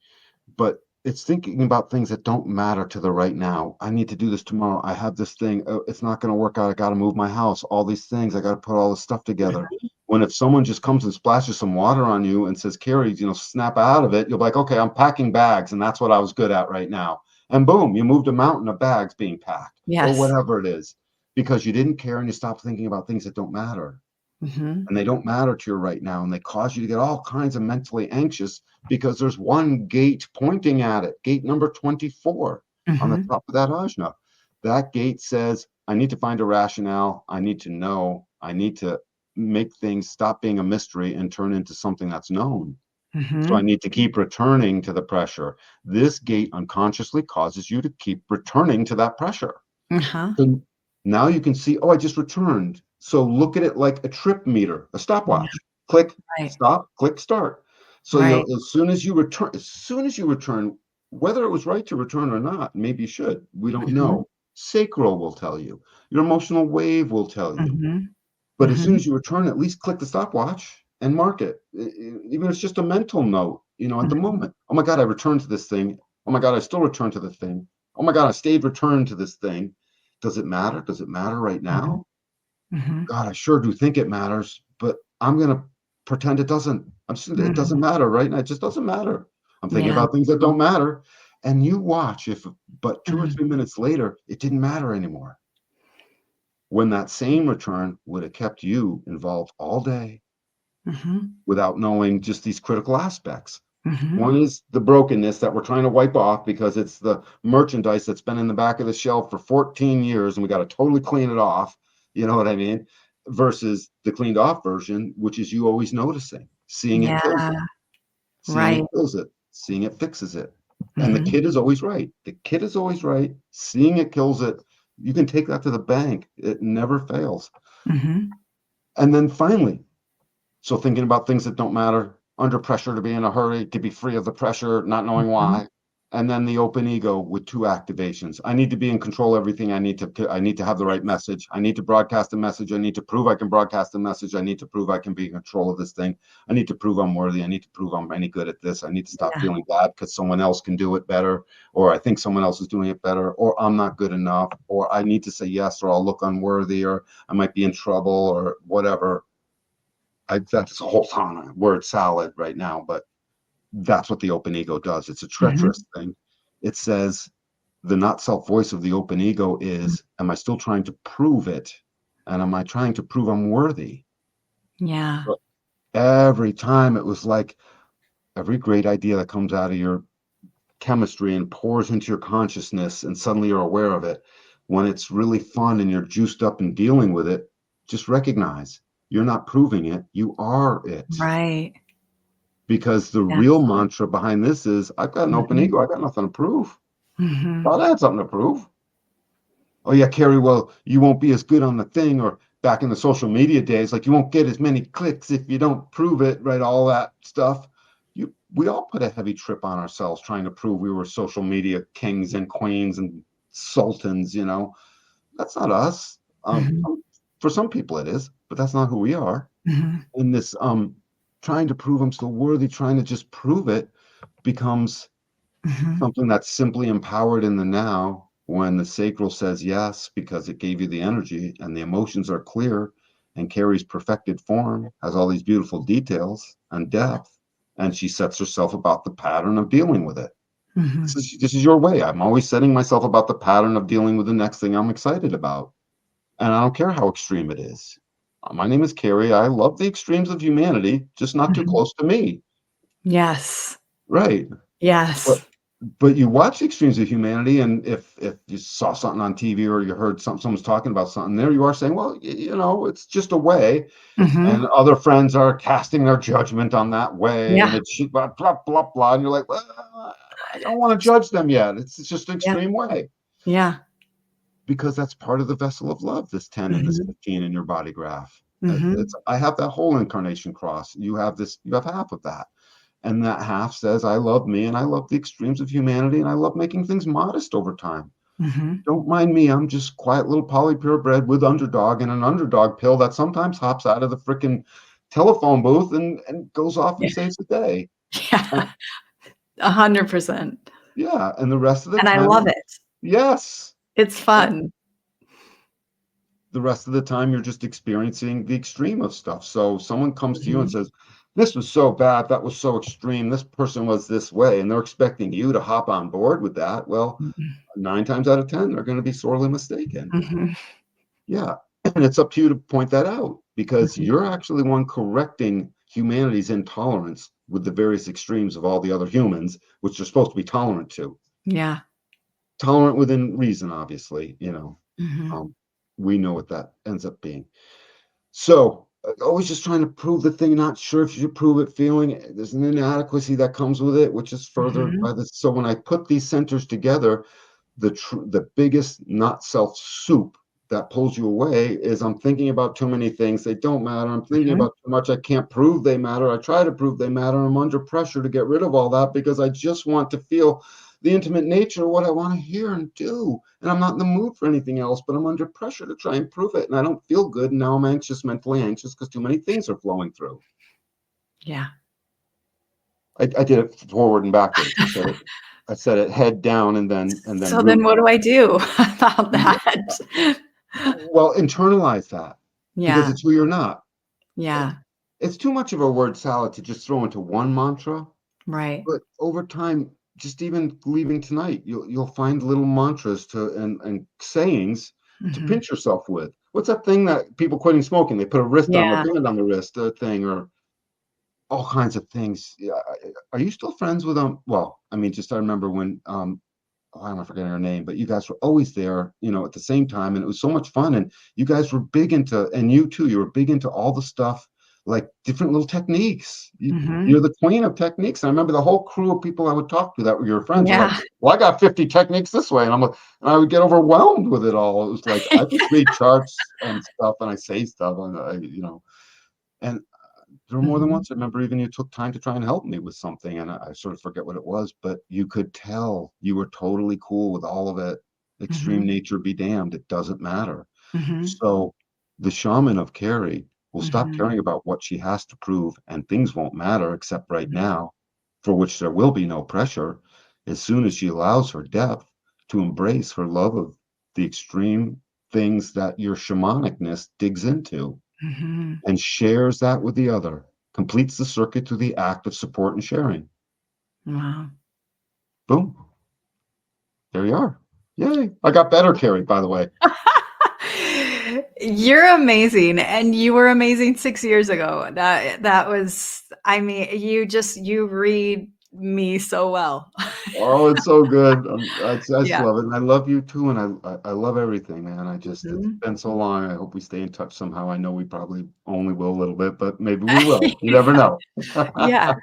But it's thinking about things that don't matter to the right now. I need to do this tomorrow. I have this thing. Oh, it's not going to work out. I got to move my house. All these things. I got to put all this stuff together. When if someone just comes and splashes some water on you and says, Kari, snap out of it, you'll be like, okay, I'm packing bags. And that's what I was good at right now. And boom, you moved a mountain of bags being packed or Yes. whatever it is because you didn't care and you stopped thinking about things that don't matter Mhm. and they don't matter to you right now, and they cause you to get all kinds of mentally anxious because there's one gate pointing at it, gate number 24 on the Mhm. top of that ajna. That gate says, I need to find a rationale. I need to know. I need to make things stop being a mystery and turn into something that's known. So I Mhm. need to keep returning to the pressure. This gate unconsciously causes you to keep returning to that pressure. Uh-huh. So now you can see, oh, I just returned. So look at it like a trip meter, a Yeah. stopwatch. Click, Right. stop, click, start. So Right. as soon as you return, whether it was right to return or not, maybe you should. We don't Mhm. know. Sacral will tell you. Your emotional wave will tell you. Mhm. But as soon Mhm. as you return, at least click the stopwatch and mark it. Even if it's just a mental note, at the Mhm. moment. Oh my God, I returned to this thing. Oh my God, I still return to the thing. Oh my God, I stayed returned to this thing. Does it matter? Does it matter right Mhm. now? Mhm. God, I sure do think it matters, but I'm gonna pretend it doesn't. It Mhm. doesn't matter right now. It just doesn't matter. I'm thinking Yeah. about things that don't matter. And you watch if but 2 or 3 minutes Mhm. later, it didn't matter anymore. When that same return would have kept you involved all day Mhm. without knowing just these critical aspects. Mhm. One is the brokenness that we're trying to wipe off because it's the merchandise that's been in the back of the shelf for 14 years and we got to totally clean it off. You know what I mean? Versus the cleaned off version, which is you always noticing, seeing it Yeah, kills it, seeing right. it kills it, seeing it fixes it. And the Mhm. kid is always right. The kid is always right. Seeing it kills it. You can take that to the bank. It never fails. Mhm. And then finally, so thinking about things that don't matter, under pressure to be in a hurry, to be free of the pressure, not knowing Mhm. why. And then the open ego with two activations. I need to be in control of everything. I need to have the right message. I need to broadcast a message. I need to prove I can broadcast a message. I need to prove I can be in control of this thing. I need to prove I'm worthy. I need to prove I'm any good at this. I need to stop Yeah. feeling bad because someone else can do it better, or I think someone else is doing it better, or I'm not good enough, or I need to say yes, or I'll look unworthy, or I might be in trouble, or whatever. That's a whole ton of word salad right now, but that's what the open ego does. It's a Mhm. treacherous thing. It says the not self voice of the open ego Mm. is, am I still trying to prove it? And am I trying to prove I'm worthy? Yeah. But every time it was like every great idea that comes out of your chemistry and pours into your consciousness, and suddenly you're aware of it. When it's really fun and you're juiced up and dealing with it, just recognize you're not proving it, you are it. Right. Because the Yeah. real mantra behind this is I've got an open Mhm. ego. I got nothing to prove. Mhm. Thought I had something to prove. Oh yeah, Kari, well, you won't be as good on the thing, or back in the social media days, like you won't get as many clicks if you don't prove it, right? All that stuff. We all put a heavy trip on ourselves trying to prove we were social media kings and queens and sultans, That's not us. Mhm. For some people it is, but that's not who we are. Mhm. And this trying to prove I'm still worthy, trying to just prove it becomes Mhm. something that's simply empowered in the now when the sacral says yes because it gave you the energy and the emotions are clear and Kari's perfected form has all these beautiful details and depth, and she sets herself about the pattern of dealing with it. Mhm. This is your way. I'm always setting myself about the pattern of dealing with the next thing I'm excited about, and I don't care how extreme it is. My name is Kari. I love the extremes of humanity, just not too Mhm. close to me. Yes. Right. But Yes. but you watch the extremes of humanity, and if you saw something on TV or you heard someone's talking about something, there you are saying, well, it's just a way, and Mhm. other friends are casting their judgment on that way, and Yeah. it's blah blah blah blah, and you're like, well, I don't want to judge them yet. It's just an Yeah. extreme way Yeah. because that's part of the vessel of love. This 10 and this Mhm. 15 in your body graph. Mhm. It's I have that whole incarnation cross. You have this. You have half of that. And that half says, I love me and I love the extremes of humanity and I love making things modest over time. Mhm. Don't mind me. I'm just quiet little Polly purebred with underdog and an underdog pill that sometimes hops out of the freaking telephone booth and goes off and Yeah. saves the day. And, Yeah. 100%. yeah. And the rest of the And I time, love it. yes. It's And fun. the rest of the time, you're just experiencing the extreme of stuff. So someone comes to you and Mhm. says, this was so bad. That was so extreme. This person was this way. And they're expecting you to hop on board with that. Well, Mhm. 9 times out of 10, they're going to be sorely mistaken. Mhm. Yeah. And it's up to you to point that out because Mhm. you're actually one correcting humanity's intolerance with the various extremes of all the other humans, which they're supposed to be tolerant to. Yeah. Tolerant within reason, obviously, Mhm. we know what that ends up being. So, always just trying to prove the thing, not sure if you should prove it, feeling there's an inadequacy that comes with it, which is furthered Mhm. by this. So when I put these centers together, the biggest not self soup that pulls you away is I'm thinking about too many things. They don't matter. I'm thinking Mhm. about too much. I can't prove they matter. I try to prove they matter. I'm under pressure to get rid of all that because I just want to feel the intimate nature of what I want to hear and do. And I'm not in the mood for anything else, but I'm under pressure to try and prove it. And I don't feel good. And now I'm anxious, mentally anxious because too many things are flowing through. Yeah. I did it forward and backwards. I said it head down and then So then root. what do I do about that? Well, internalize that because Yeah. it's who you're not. Uh, Yeah. It's too much of a word salad to just throw into one mantra, Right. but over time, just even leaving tonight, you'll find little mantras and sayings to Mhm. pinch yourself with. What's that thing that people quitting smoking? They put a wrist on the Yeah. band on the wrist thing, or all kinds of things. Yeah, are you still friends with them? Well, I mean, just I remember when oh, I'm forgetting her name, but you guys were always there, at the same time, and it was so much fun. And you guys were big into, and you too, you were big into all the stuff, like different little techniques. You're Hmm. the queen of techniques. And I remember the whole crew of people I would talk to that were your friends were like, Yeah. "Well, I got 50 techniques this way," and I'm like, and I would get overwhelmed with it all. It was like I just read charts and stuff, and I say stuff, and and there were more than Hmm. once. I remember even you took time to try and help me with something, and I sort of forget what it was, but you could tell you were totally cool with all of it. Extreme Hmm. nature be damned, it doesn't matter. Hmm. So the shaman of Kari will stop Hmm. caring about what she has to prove, and things won't matter except right now, for which there will be no pressure, as soon as she allows her depth to embrace her love of the extreme things that your shamanicness digs into Hmm. and shares that with the other, completes the circuit through the act of support and sharing. Wow. Boom. There you are. Yay. I got better, Kari, by the way. You're amazing, and you were amazing 6 years ago. That was, I mean, you read me so well. Oh, it's so good. I just Yeah. love it. And I love you too. And I love everything, man. It's Mhm. been so long. I hope we stay in touch somehow. I know we probably only will a little bit, but maybe we will. You never know. Yeah.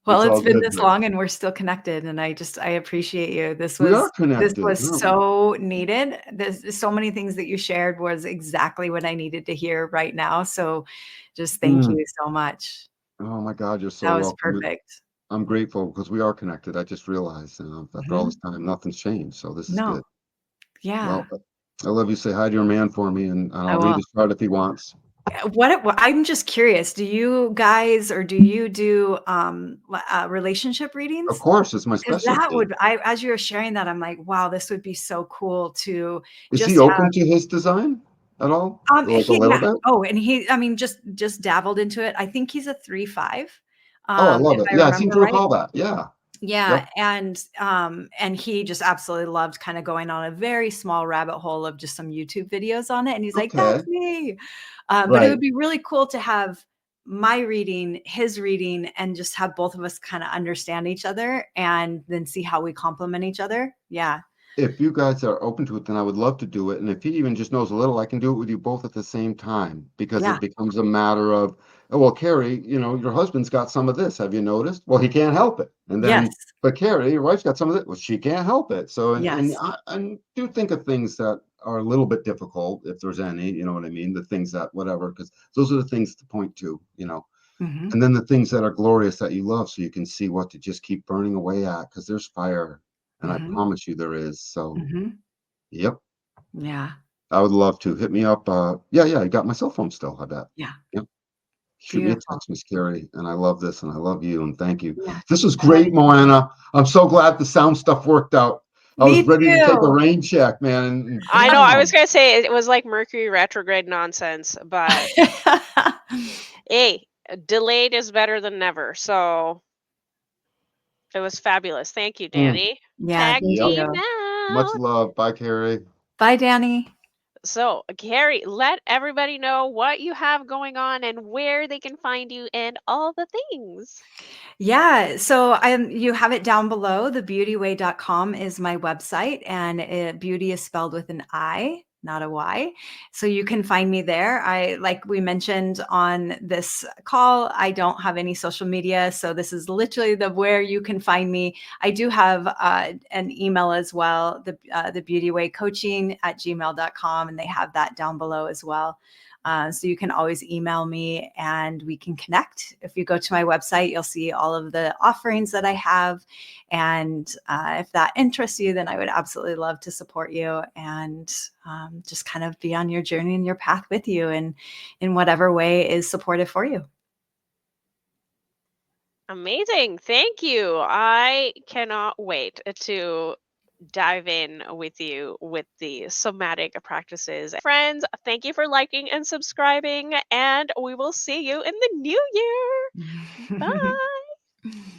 Well, It's it's all been good. this long and we're still connected, and I appreciate you. We are This connected, was aren't we? so needed. There's so many things that you shared was exactly what I needed to hear right now. So just thank Mm. you so much. Oh my God, you're so That was welcome. perfect. I'm grateful because we are connected. I just realized, after all this Mhm. time, nothing's changed. So this is No. good. Yeah, Well, I love you. Say hi to your man for me, and I I'll read will. his chart if he wants. I'm just curious, do you guys or do you do, relationship Of readings? course, it's my Because that specialty. would I as you were sharing that, I'm like, "Wow, this would be so cool to Is he just have." open to his design at all? Like a He little yeah. bit? Oh, and I mean, just dabbled into it. I think he's a 3/5, Oh, I love if it. I Yeah, I seem remember to right. recall that. Yeah. Yeah, Yep. and he just absolutely loved kinda going on a very small rabbit hole of just some YouTube videos on it, and he's like, Okay. "That's me." But it Right. would be really cool to have my reading, his reading, and just have both of us kinda understand each other and then see how we complement each other. Yeah. If you guys are open to it, then I would love to do it. And if he even just knows a little, I can do it with you both at the same time because Yeah. it becomes a matter of, oh, well, Kari, your husband's got some of this. Have you noticed? Well, he can't help it. And Yes. then, but Kari, your wife's got some of it. Well, she can't help it. So, Yes. and do think of things that are a little bit difficult, if there's any, you know what I mean? The things that, whatever, because those are the things to point to. Mhm. And then the things that are glorious that you love, so you can see what to just keep burning away at, because there's fire. And I Mhm. promise you there is. So, Mhm. yep. Yeah. I would love to. Hit me up. Yeah, you got my cell phone still, I bet. Yeah. Yep. Shoot me a Beautiful. text, Miss Carey. And I love this and I love you and thank you. Yeah. This was I love great, Moana. I'm so glad the sound stuff worked out. I was Me ready to take a too. rain check, man, and I know, I was bam. gonna say it was like Mercury retrograde nonsense, but hey, delayed is better than never. So it was fabulous. Thank you, Mm, Danny. Yeah, Tag thank yep. team you. Much out. love. Bye, Carrie. Bye, Danny. So, Gary, let everybody know what you have going on and where they can find you and all the things. Yeah, so you have it down below. Thebeautyway.com is my website, and beauty is spelled with an I, not a Y. So you can find me there. Like we mentioned on this call, I don't have any social media, so this is literally the where you can find me. I do have an email as well, the Beauty Way Coaching at gmail.com, and they have that down below as well. So you can always email me and we can connect. If you go to my website, you'll see all of the offerings that I have. And if that interests you, then I would absolutely love to support you and just kind of be on your journey and your path with you and in whatever way is supportive for you. Amazing. Thank you. I cannot wait to dive in with you with the somatic practices. Friends, thank you for liking and subscribing, and we will see you in the new year. Bye.